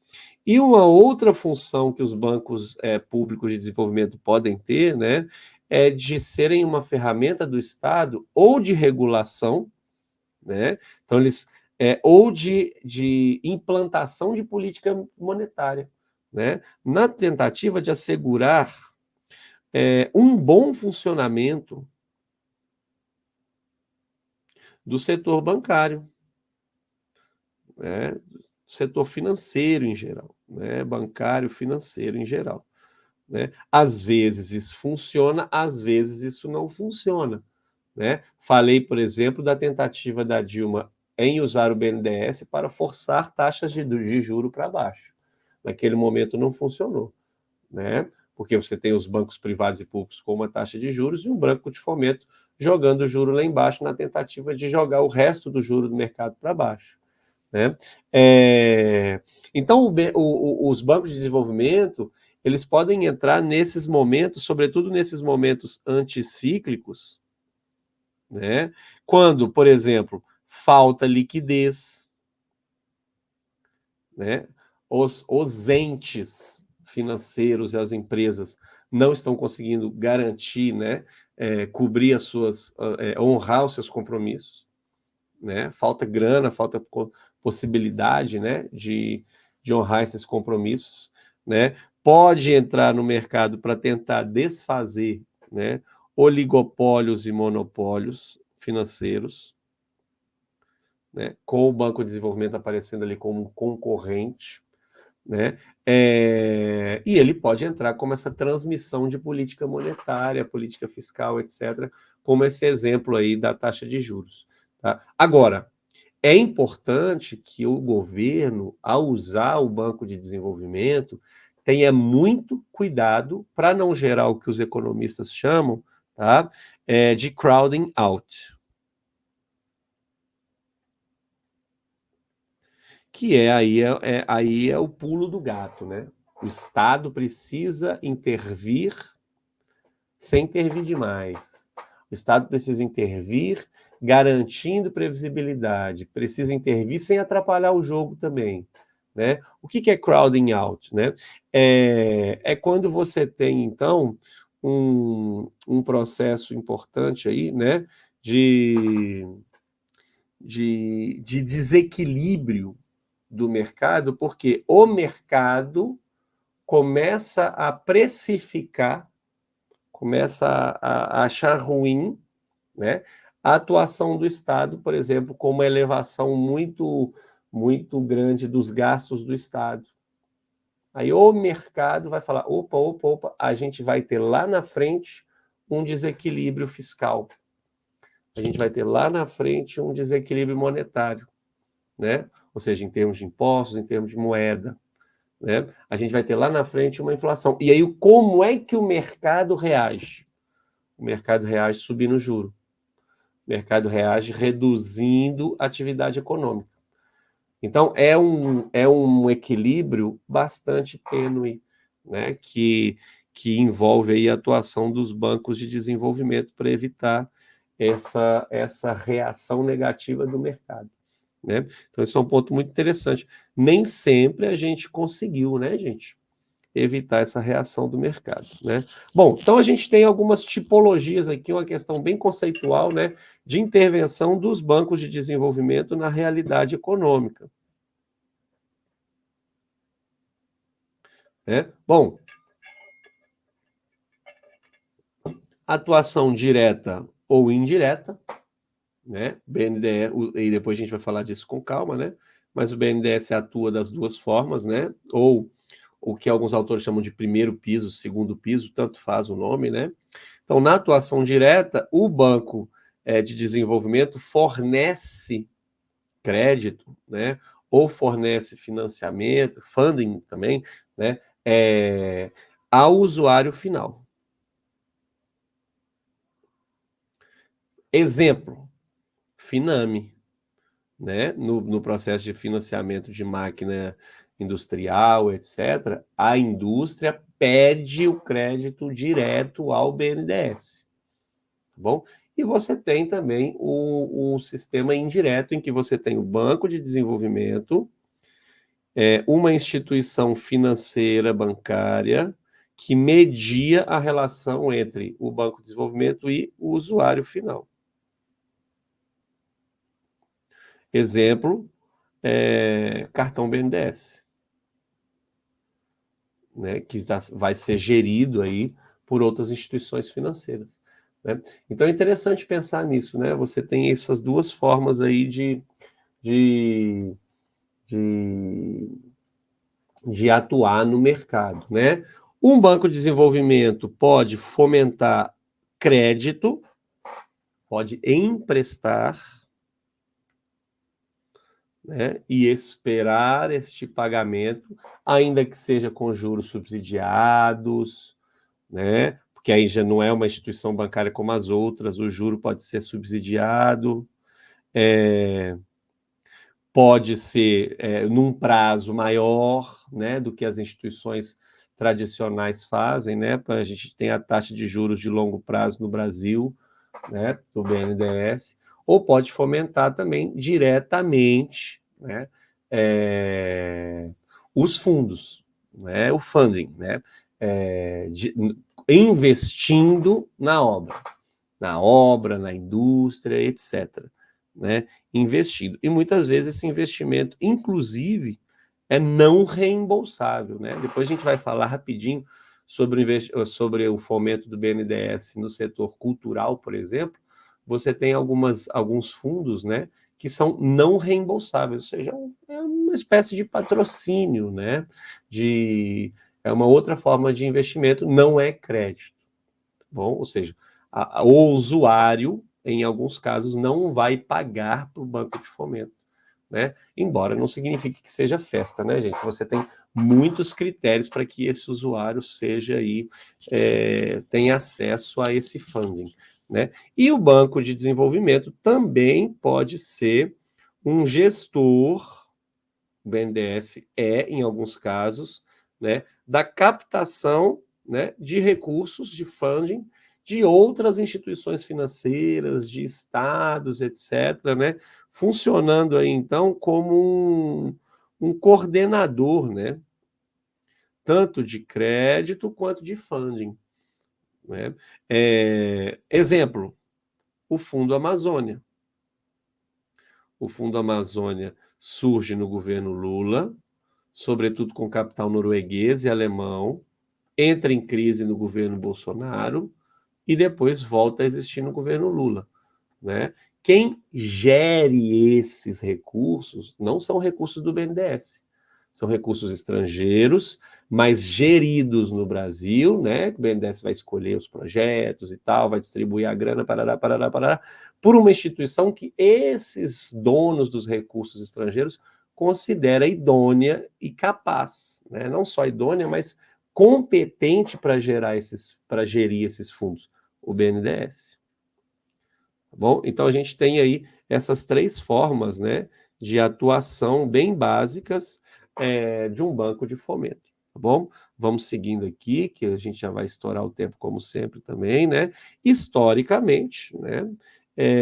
E uma outra função que os bancos públicos de desenvolvimento podem ter, né, é de serem uma ferramenta do Estado ou de regulação, né? Então, ou de implantação de política monetária, né? Na tentativa de assegurar um bom funcionamento do setor bancário, né? Do setor financeiro em geral, né? Bancário, financeiro em geral, né? Às vezes isso funciona, às vezes isso não funciona, né? Falei, por exemplo, da tentativa da Dilma em usar o BNDES para forçar taxas de juro para baixo. Naquele momento não funcionou, né? Porque você tem os bancos privados e públicos com uma taxa de juros e um banco de fomento jogando o juro lá embaixo na tentativa de jogar o resto do juro do mercado para baixo, né? Então, os bancos de desenvolvimento, eles podem entrar nesses momentos, sobretudo nesses momentos anticíclicos, né? Quando, por exemplo, falta liquidez, né? Os entes financeiros e as empresas não estão conseguindo garantir, né, cobrir as suas, honrar os seus compromissos, né? Falta grana, falta possibilidade, né, de honrar esses compromissos, né? Pode entrar no mercado para tentar desfazer, né, oligopólios e monopólios financeiros, né, com o Banco de Desenvolvimento aparecendo ali como um concorrente, né? E ele pode entrar como essa transmissão de política monetária, política fiscal, etc., como esse exemplo aí da taxa de juros. Tá? Agora, é importante que o governo, ao usar o Banco de Desenvolvimento, tenha muito cuidado para não gerar o que os economistas chamam, tá, de crowding out. Que aí é o pulo do gato, né? O Estado precisa intervir sem intervir demais. O Estado precisa intervir garantindo previsibilidade, precisa intervir sem atrapalhar o jogo também, né? O que é crowding out, né? É quando você tem, então, um processo importante aí, né, de desequilíbrio do mercado, porque o mercado começa a precificar, começa a achar ruim, né, a atuação do Estado, por exemplo, com uma elevação muito grande dos gastos do Estado. Aí o mercado vai falar, opa, a gente vai ter lá na frente um desequilíbrio fiscal. A gente vai ter lá na frente um desequilíbrio monetário, né? Ou seja, em termos de impostos, em termos de moeda, né? A gente vai ter lá na frente uma inflação. E aí, como é que o mercado reage? O mercado reage subindo o juro. O mercado reage reduzindo a atividade econômica. Então, é um equilíbrio bastante tênue, né? Que envolve aí a atuação dos bancos de desenvolvimento para evitar essa reação negativa do mercado, né? Então, esse é um ponto muito interessante. Nem sempre a gente conseguiu, né, gente, evitar essa reação do mercado, né? Bom, então a gente tem algumas tipologias aqui, uma questão bem conceitual, né, de intervenção dos bancos de desenvolvimento na realidade econômica, né? Bom, atuação direta ou indireta, né? BNDES, e depois a gente vai falar disso com calma, né? Mas o BNDES atua das duas formas, né? Ou o que alguns autores chamam de primeiro piso, segundo piso, tanto faz o nome, né? Então, na atuação direta, o banco de desenvolvimento fornece crédito, né? Ou fornece financiamento, funding também, né? Ao usuário final. Exemplo, Finame, né? No processo de financiamento de máquina industrial, etc., a indústria pede o crédito direto ao BNDES, tá bom? E você tem também o sistema indireto, em que você tem o Banco de Desenvolvimento, uma instituição financeira bancária que media a relação entre o Banco de Desenvolvimento e o usuário final. Exemplo, cartão BNDES, né, que vai ser gerido aí por outras instituições financeiras, né? Então é interessante pensar nisso, né? Você tem essas duas formas aí de, de atuar no mercado, né? Um banco de desenvolvimento pode fomentar crédito, pode emprestar, né, e esperar este pagamento, ainda que seja com juros subsidiados, né? Porque aí já não é uma instituição bancária como as outras, o juro pode ser subsidiado, pode ser num prazo maior, né, do que as instituições tradicionais fazem, né? A gente tem a taxa de juros de longo prazo no Brasil, né, do BNDES, ou pode fomentar também diretamente, né, os fundos, né, o funding, né, investindo na obra, na indústria, etc., né, investindo. E muitas vezes esse investimento, inclusive, é não reembolsável, né? Depois a gente vai falar rapidinho sobre o fomento do BNDES no setor cultural, por exemplo. Você tem alguns fundos, né, que são não reembolsáveis, ou seja, é uma espécie de patrocínio, né? É uma outra forma de investimento, não é crédito. Bom, ou seja, o usuário, em alguns casos, não vai pagar para o banco de fomento, né? Embora não signifique que seja festa, né, gente? Você tem muitos critérios para que esse usuário seja aí, tenha acesso a esse funding, né? E o banco de desenvolvimento também pode ser um gestor, o BNDES em alguns casos, né, da captação, né, de recursos de funding de outras instituições financeiras, de estados, etc., né, funcionando aí, então, como um coordenador, né, tanto de crédito quanto de funding, né? Exemplo, o Fundo Amazônia. O Fundo Amazônia surge no governo Lula, sobretudo com capital norueguês e alemão, entra em crise no governo Bolsonaro e depois volta a existir no governo Lula, né? Quem gere esses recursos não são recursos do BNDES, são recursos estrangeiros, mas geridos no Brasil, né? O BNDES vai escolher os projetos e tal, vai distribuir a grana, parará, por uma instituição que esses donos dos recursos estrangeiros considera idônea e capaz, né? Não só idônea, mas competente para gerir esses fundos, o BNDES. Tá bom? Então a gente tem aí essas três formas, né, de atuação bem básicas de um banco de fomento, tá bom? Vamos seguindo aqui, que a gente já vai estourar o tempo como sempre também, né? Historicamente, né?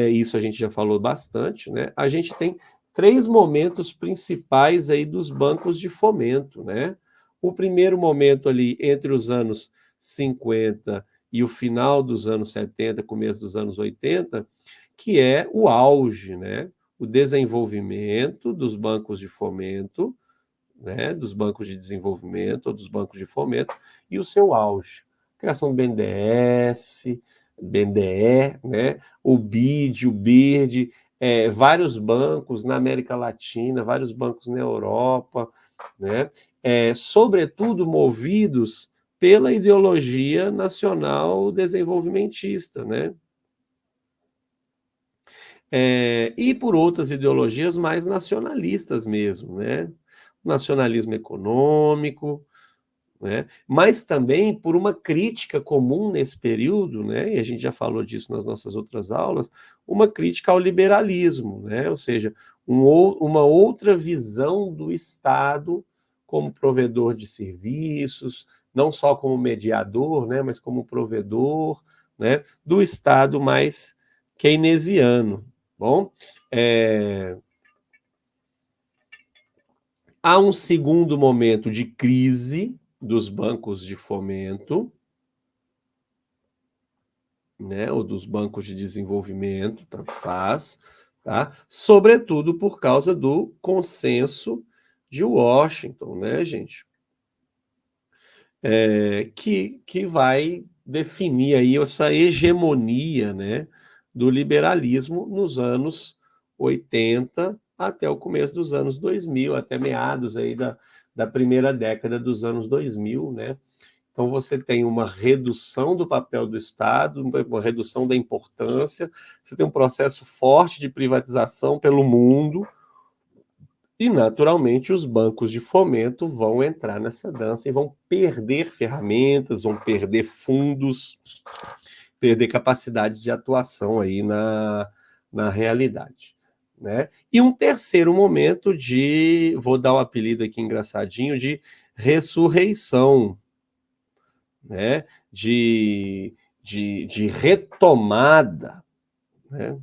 Isso a gente já falou bastante, né? A gente tem três momentos principais aí dos bancos de fomento, né? O primeiro momento ali entre os anos 50 e o final dos anos 70, começo dos anos 80, que é o auge, né? O desenvolvimento dos bancos de fomento, né? Dos bancos de desenvolvimento ou dos bancos de fomento e o seu auge. Criação do BNDES, BNDE, né? O BID, o BIRD, vários bancos na América Latina, vários bancos na Europa, né? Sobretudo movidos pela ideologia nacional desenvolvimentista, né? E por outras ideologias mais nacionalistas mesmo, né? Nacionalismo econômico, né? Mas também por uma crítica comum nesse período, né? E a gente já falou disso nas nossas outras aulas, uma crítica ao liberalismo, né? Ou seja, uma outra visão do Estado como provedor de serviços, não só como mediador, né, mas como provedor, né, do Estado mais keynesiano. Bom, há um segundo momento de crise dos bancos de fomento, né, ou dos bancos de desenvolvimento, tanto faz, tá? Sobretudo por causa do consenso de Washington, né, gente? Que vai definir aí essa hegemonia, né, do liberalismo nos anos 80 até o começo dos anos 2000, até meados aí da primeira década dos anos 2000, né? Então, você tem uma redução do papel do Estado, uma redução da importância, você tem um processo forte de privatização pelo mundo, e, naturalmente, os bancos de fomento vão entrar nessa dança e vão perder ferramentas, vão perder fundos, perder capacidade de atuação aí na realidade. Né? E um terceiro momento vou dar o apelido aqui engraçadinho, de ressurreição, né, de retomada, né,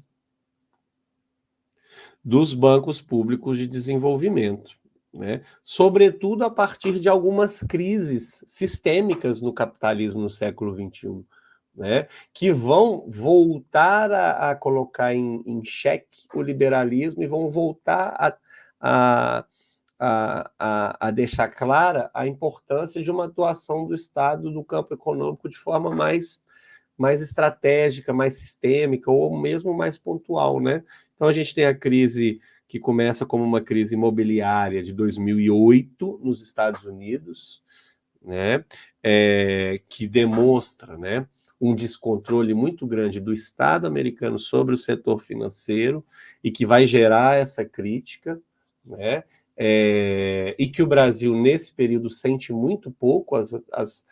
dos bancos públicos de desenvolvimento, né, sobretudo a partir de algumas crises sistêmicas no capitalismo no século XXI, né, que vão voltar a colocar em xeque o liberalismo e vão voltar a deixar clara a importância de uma atuação do Estado no campo econômico de forma mais estratégica, mais sistêmica, ou mesmo mais pontual, né? Então, a gente tem a crise que começa como uma crise imobiliária de 2008 nos Estados Unidos, né? Que demonstra, né, um descontrole muito grande do Estado americano sobre o setor financeiro e que vai gerar essa crítica, né? E que o Brasil, nesse período, sente muito pouco as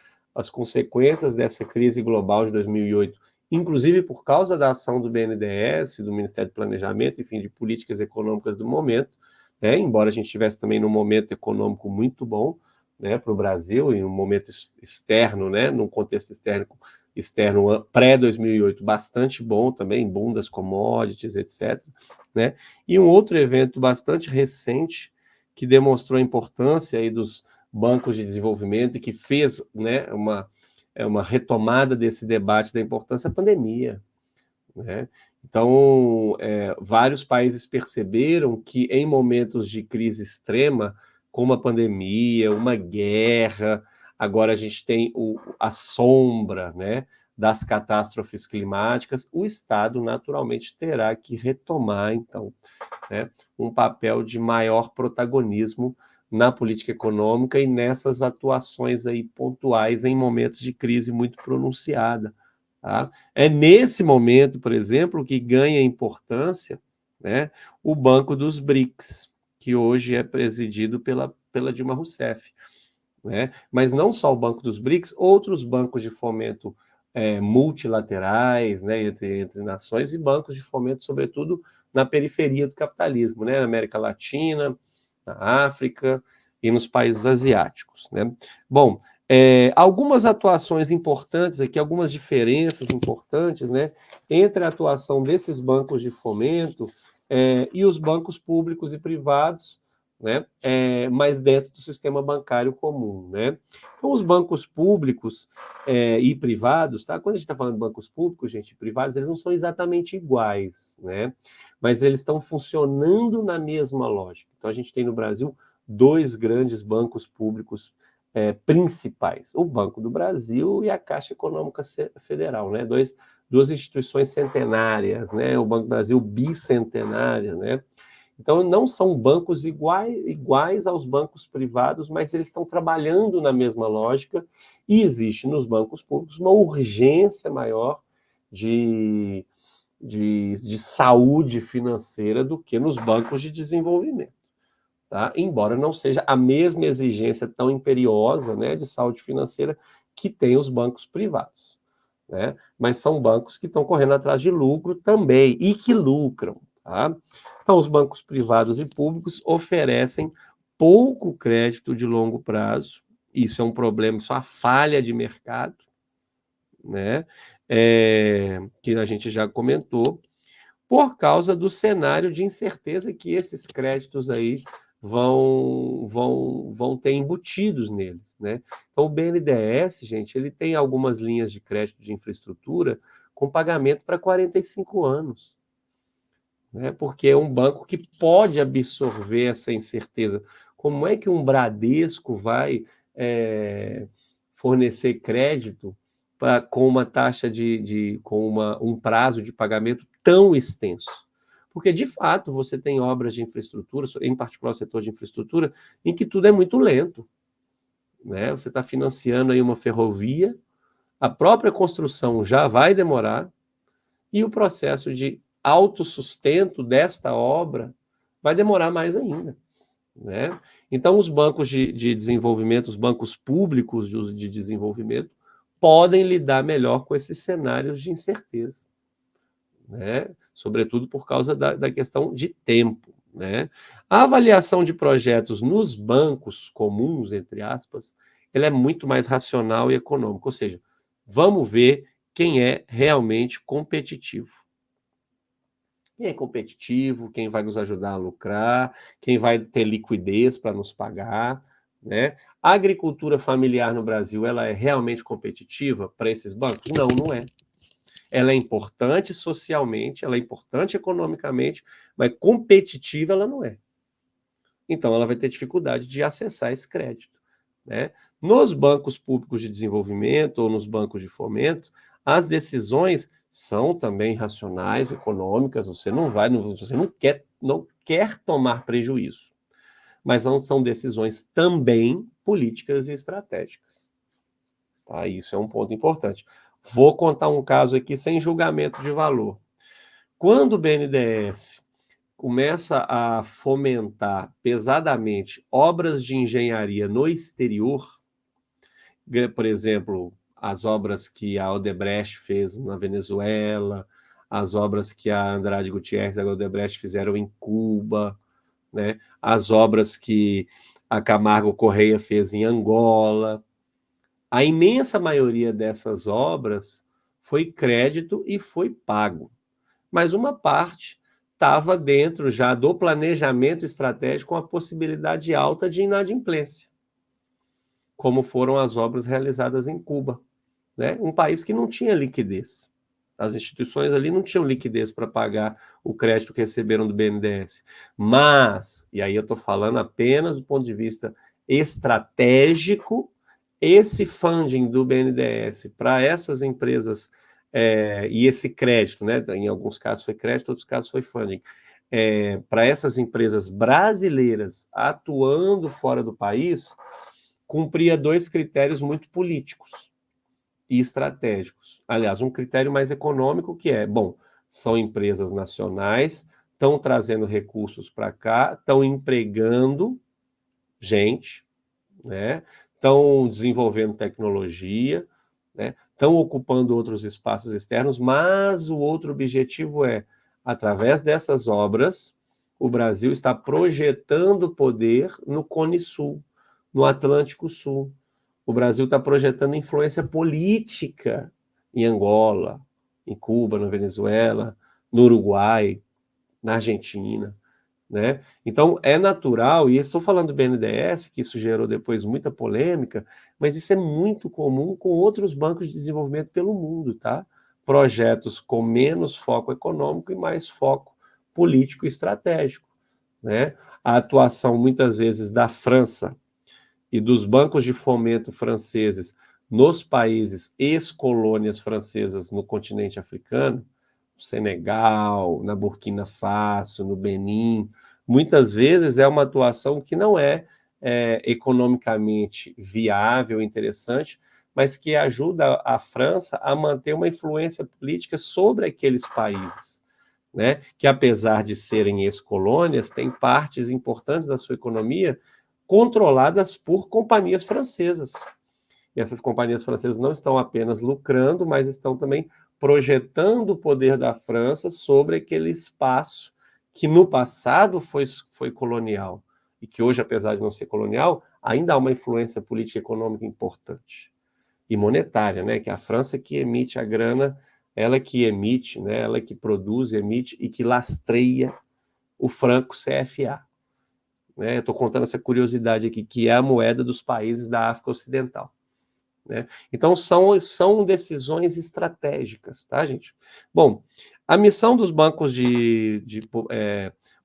consequências dessa crise global de 2008, inclusive por causa da ação do BNDES, do Ministério do Planejamento, enfim, de políticas econômicas do momento, né? Embora a gente estivesse também num momento econômico muito bom, né, para o Brasil, em um momento externo, né, num contexto externo pré-2008, bastante bom também, boom das commodities, etc. Né? E um outro evento bastante recente, que demonstrou a importância aí dos bancos de desenvolvimento e que fez, né, uma retomada desse debate da importância da pandemia. Né? Então, vários países perceberam que em momentos de crise extrema, como a pandemia, uma guerra, agora a gente tem a sombra, né, das catástrofes climáticas, o Estado naturalmente terá que retomar, então, né, um papel de maior protagonismo na política econômica e nessas atuações aí pontuais em momentos de crise muito pronunciada. Tá? É nesse momento, por exemplo, que ganha importância, né, o Banco dos BRICS, que hoje é presidido pela Dilma Rousseff. Né? Mas não só o Banco dos BRICS, outros bancos de fomento multilaterais, né, entre nações, e bancos de fomento, sobretudo, na periferia do capitalismo, né, na América Latina, na África e nos países asiáticos. Né? Bom, algumas atuações importantes aqui, algumas diferenças importantes, né, entre a atuação desses bancos de fomento e os bancos públicos e privados, né, mas dentro do sistema bancário comum. Né? Então, os bancos públicos e privados, tá? Quando a gente está falando de bancos públicos, gente, privados, eles não são exatamente iguais, né? Mas eles estão funcionando na mesma lógica. Então, a gente tem no Brasil dois grandes bancos públicos principais, o Banco do Brasil e a Caixa Econômica Federal, né? Duas instituições centenárias, né? O Banco do Brasil bicentenária, né? Então, não são bancos iguais aos bancos privados, mas eles estão trabalhando na mesma lógica, e existe nos bancos públicos uma urgência maior de saúde financeira do que nos bancos de desenvolvimento. Tá? Embora não seja a mesma exigência tão imperiosa, né, de saúde financeira que tem os bancos privados. Né? Mas são bancos que estão correndo atrás de lucro também, e que lucram. Tá? Então, os bancos privados e públicos oferecem pouco crédito de longo prazo. Isso é um problema, isso é uma falha de mercado, né? Que a gente já comentou, por causa do cenário de incerteza que esses créditos aí vão ter embutidos neles, né? Então, o BNDES, gente, ele tem algumas linhas de crédito de infraestrutura com pagamento para 45 anos, né? Porque é um banco que pode absorver essa incerteza. Como é que um Bradesco vai fornecer crédito com uma taxa um prazo de pagamento tão extenso? Porque, de fato, você tem obras de infraestrutura, em particular o setor de infraestrutura, em que tudo é muito lento, né? Você está financiando aí uma ferrovia, a própria construção já vai demorar, e o processo de autossustento desta obra vai demorar mais ainda, né? Então, os bancos de desenvolvimento, os bancos públicos de desenvolvimento, podem lidar melhor com esses cenários de incerteza, né? Sobretudo por causa da questão de tempo, né? A avaliação de projetos nos bancos comuns, entre aspas, ela é muito mais racional e econômica, ou seja, vamos ver quem é realmente competitivo. Quem é competitivo, quem vai nos ajudar a lucrar, quem vai ter liquidez para nos pagar, né? A agricultura familiar no Brasil, ela é realmente competitiva para esses bancos? Não, não é. Ela é importante socialmente, ela é importante economicamente, mas competitiva ela não é. Então, ela vai ter dificuldade de acessar esse crédito, né? Nos bancos públicos de desenvolvimento ou nos bancos de fomento, as decisões são também racionais, econômicas, você não quer tomar prejuízo, mas não são decisões também políticas e estratégicas. Tá? Isso é um ponto importante. Vou contar um caso aqui sem julgamento de valor. Quando o BNDES começa a fomentar pesadamente obras de engenharia no exterior, por exemplo, as obras que a Odebrecht fez na Venezuela, as obras que a Andrade Gutierrez e a Odebrecht fizeram em Cuba, né? As obras que a Camargo Correia fez em Angola. A imensa maioria dessas obras foi crédito e foi pago, mas uma parte estava dentro já do planejamento estratégico com a possibilidade alta de inadimplência, como foram as obras realizadas em Cuba, né? Um país que não tinha liquidez. As instituições ali não tinham liquidez para pagar o crédito que receberam do BNDES. Mas, e aí eu estou falando apenas do ponto de vista estratégico, esse funding do BNDES para essas empresas, e esse crédito, né? Em alguns casos foi crédito, em outros casos foi funding, para essas empresas brasileiras atuando fora do país, cumpria dois critérios muito políticos e estratégicos. Aliás, um critério mais econômico que é, bom, são empresas nacionais, estão trazendo recursos para cá, estão empregando gente, né? Estão desenvolvendo tecnologia, né? Estão ocupando outros espaços externos, mas o outro objetivo é, através dessas obras, o Brasil está projetando poder no Cone Sul, no Atlântico Sul. O Brasil está projetando influência política em Angola, em Cuba, na Venezuela, no Uruguai, na Argentina, né? Então, é natural, e estou falando do BNDES, que isso gerou depois muita polêmica, mas isso é muito comum com outros bancos de desenvolvimento pelo mundo, tá? Projetos com menos foco econômico e mais foco político e estratégico, né? A atuação, muitas vezes, da França e dos bancos de fomento franceses nos países ex-colônias francesas no continente africano, no Senegal, na Burkina Faso, no Benin, muitas vezes é uma atuação que não é economicamente viável, interessante, mas que ajuda a França a manter uma influência política sobre aqueles países, né? Que apesar de serem ex-colônias, têm partes importantes da sua economia controladas por companhias francesas. E essas companhias francesas não estão apenas lucrando, mas estão também projetando o poder da França sobre aquele espaço que no passado foi colonial e que hoje, apesar de não ser colonial, ainda há uma influência política e econômica importante. E monetária, né? Que é a França que emite a grana, ela que emite, né? Ela que produz, emite e que lastreia o franco CFA. Né? Eu estou contando essa curiosidade aqui, que é a moeda dos países da África Ocidental. Né? Então, são decisões estratégicas, tá, gente? Bom, a missão dos bancos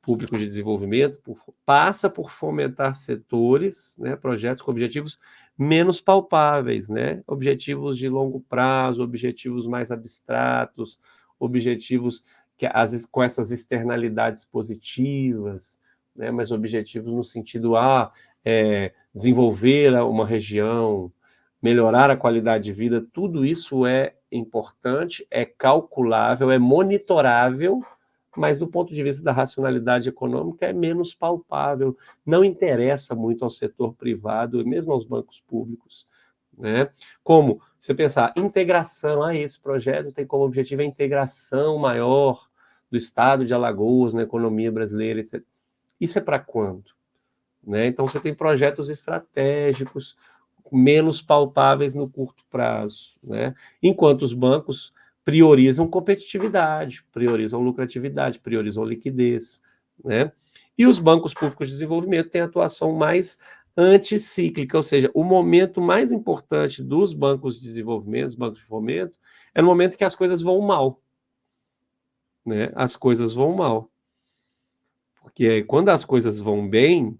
públicos de desenvolvimento passa por fomentar setores, né, projetos com objetivos menos palpáveis, né? Objetivos de longo prazo, objetivos mais abstratos, objetivos que, às vezes, com essas externalidades positivas, né, mas objetivos no sentido desenvolver uma região, melhorar a qualidade de vida, tudo isso é importante, é calculável, é monitorável, mas do ponto de vista da racionalidade econômica é menos palpável, não interessa muito ao setor privado e mesmo aos bancos públicos. Né? Como você pensar, integração, esse projeto tem como objetivo a integração maior do estado de Alagoas na economia brasileira, etc. Isso é para quando? Né? Então você tem projetos estratégicos, menos palpáveis no curto prazo, né? Enquanto os bancos priorizam competitividade, priorizam lucratividade, priorizam liquidez, né? E os bancos públicos de desenvolvimento têm atuação mais anticíclica, ou seja, o momento mais importante dos bancos de desenvolvimento, dos bancos de fomento, é no momento que as coisas vão mal, né? As coisas vão mal. Porque quando as coisas vão bem,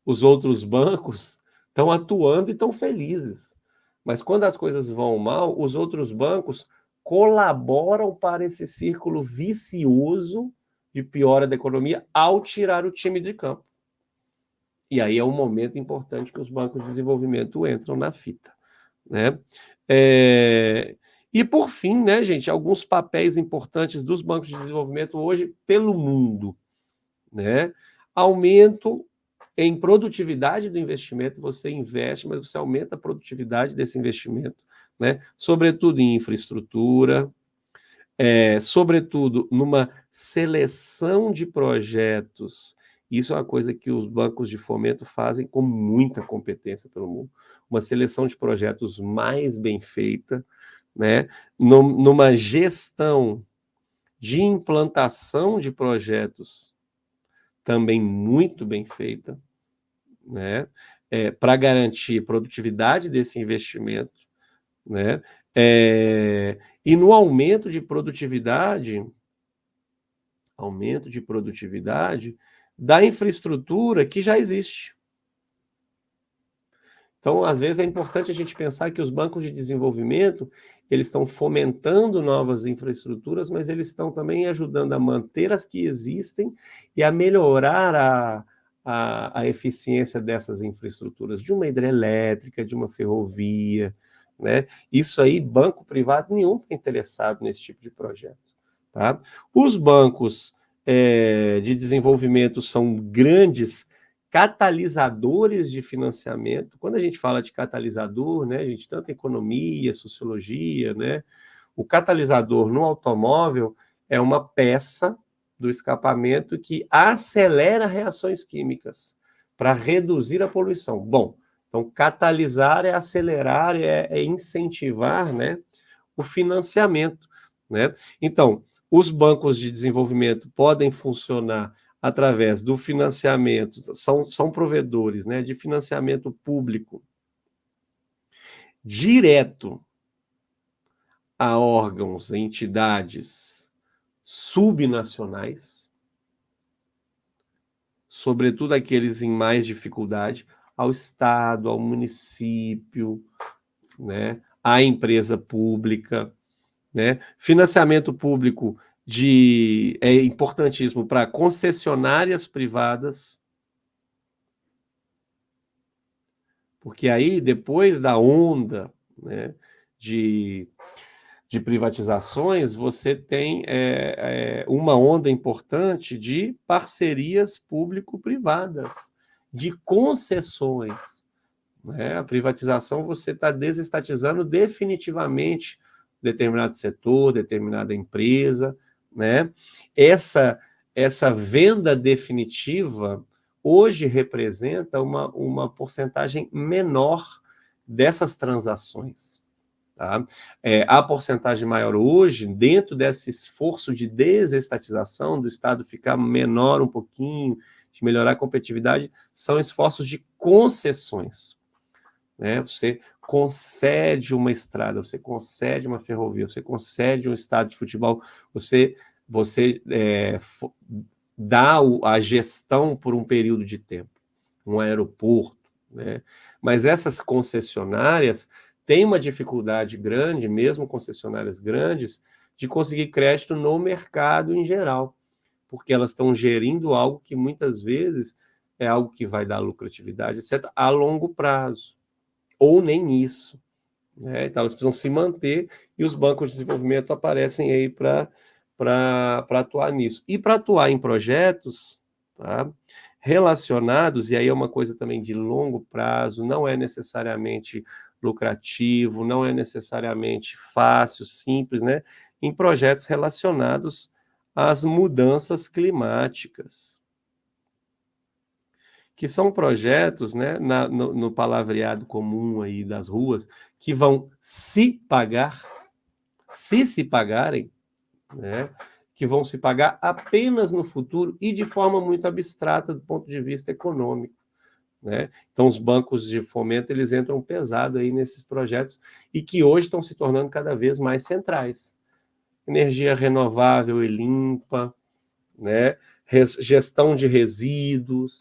os outros bancos estão atuando e estão felizes. Mas quando as coisas vão mal, os outros bancos colaboram para esse círculo vicioso de piora da economia ao tirar o time de campo. E aí é um momento importante que os bancos de desenvolvimento entram na fita. Né? E por fim, né, gente, alguns papéis importantes dos bancos de desenvolvimento hoje pelo mundo. Né? Aumento em produtividade do investimento, você investe, mas você aumenta a produtividade desse investimento, né? Sobretudo em infraestrutura, sobretudo numa seleção de projetos. Isso é uma coisa que os bancos de fomento fazem com muita competência pelo mundo. Uma seleção de projetos mais bem feita, né? Numa gestão de implantação de projetos também muito bem feita, né? Para garantir produtividade desse investimento, né? E no aumento de produtividade da infraestrutura que já existe. Então, às vezes, é importante a gente pensar que os bancos de desenvolvimento, eles estão fomentando novas infraestruturas, mas eles estão também ajudando a manter as que existem e a melhorar a eficiência dessas infraestruturas, de uma hidrelétrica, de uma ferrovia, né? Isso aí, banco privado nenhum está interessado nesse tipo de projeto. Tá? Os bancos de desenvolvimento são grandes catalisadores de financiamento. Quando a gente fala de catalisador, né, a gente tanto economia, sociologia, né? O catalisador no automóvel é uma peça do escapamento que acelera reações químicas para reduzir a poluição. Bom, então catalisar é acelerar, é incentivar, né, o financiamento, né? Então, os bancos de desenvolvimento podem funcionar através do financiamento, são provedores, né, de financiamento público direto a órgãos, entidades subnacionais, sobretudo aqueles em mais dificuldade, ao Estado, ao município, né, à empresa pública, né? Financiamento público é importantíssimo para concessionárias privadas, porque aí, depois da onda, né, de privatizações, você tem uma onda importante de parcerias público-privadas, de concessões. Né? A privatização, você está desestatizando definitivamente determinado setor, determinada empresa. Né? Essa venda definitiva hoje representa uma porcentagem menor dessas transações. Tá? A porcentagem maior hoje, dentro desse esforço de desestatização, do Estado ficar menor um pouquinho, de melhorar a competitividade, são esforços de concessões. Né? Você concede uma estrada, você concede uma ferrovia, você concede um estádio de futebol, você dá a gestão por um período de tempo, um aeroporto, né? Mas essas concessionárias têm uma dificuldade grande, mesmo concessionárias grandes, de conseguir crédito no mercado em geral, porque elas estão gerindo algo que muitas vezes é algo que vai dar lucratividade, etc., a longo prazo, ou nem isso. Né? Então, elas precisam se manter e os bancos de desenvolvimento aparecem aí para atuar nisso. E para atuar em projetos, tá, relacionados, e aí é uma coisa também de longo prazo, não é necessariamente lucrativo, não é necessariamente fácil, simples, né? Em projetos relacionados às mudanças climáticas, que são projetos, né, no palavreado comum aí das ruas, que vão se pagar, se pagarem, né, que vão se pagar apenas no futuro e de forma muito abstrata do ponto de vista econômico. Né? Então, os bancos de fomento, eles entram pesado aí nesses projetos e que hoje estão se tornando cada vez mais centrais. Energia renovável e limpa, né? Gestão de resíduos.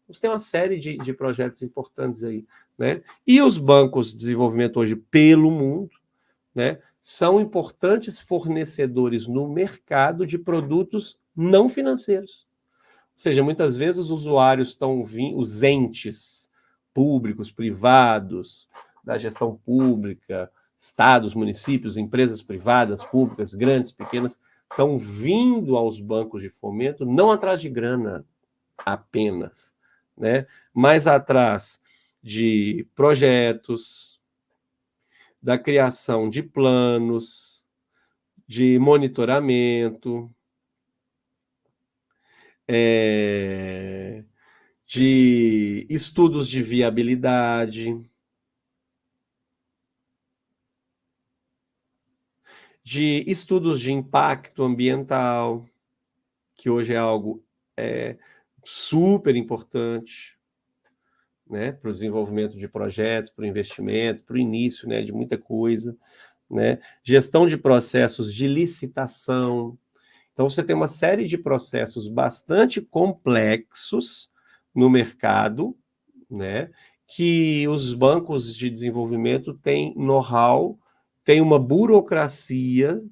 Você tem uma série de projetos importantes aí. Né? E os bancos de desenvolvimento hoje pelo mundo, né, são importantes fornecedores no mercado de produtos não financeiros. Ou seja, muitas vezes os usuários estão vindo, os entes públicos, privados, da gestão pública, estados, municípios, empresas privadas, públicas, grandes, pequenas, estão vindo aos bancos de fomento não atrás de grana apenas, né? Mas atrás de projetos, da criação de planos, de monitoramento, de estudos de viabilidade, de estudos de impacto ambiental, que hoje é algo super importante, né, para o desenvolvimento de projetos, para o investimento, para o início, né, de muita coisa, né? Gestão de processos de licitação. Então, você tem uma série de processos bastante complexos no mercado, né, que os bancos de desenvolvimento têm know-how, têm uma burocracia,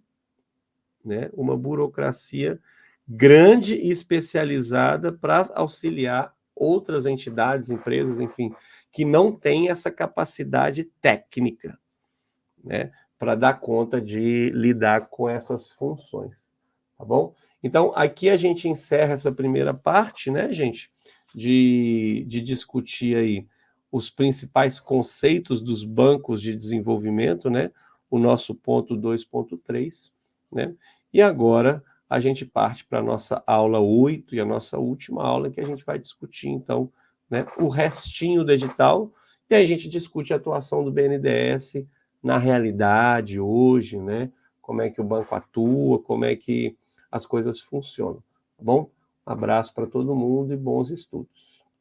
né, uma burocracia grande e especializada para auxiliar outras entidades, empresas, enfim, que não têm essa capacidade técnica, né, para dar conta de lidar com essas funções, tá bom? Então, aqui a gente encerra essa primeira parte, né, gente, de discutir aí os principais conceitos dos bancos de desenvolvimento, né, o nosso ponto 2.3, né, e agora a gente parte para a nossa aula 8 e a nossa última aula, que a gente vai discutir, então, né, o restinho do edital, e aí a gente discute a atuação do BNDES na realidade hoje, né, como é que o banco atua, como é que as coisas funcionam, tá bom? Um abraço para todo mundo e bons estudos.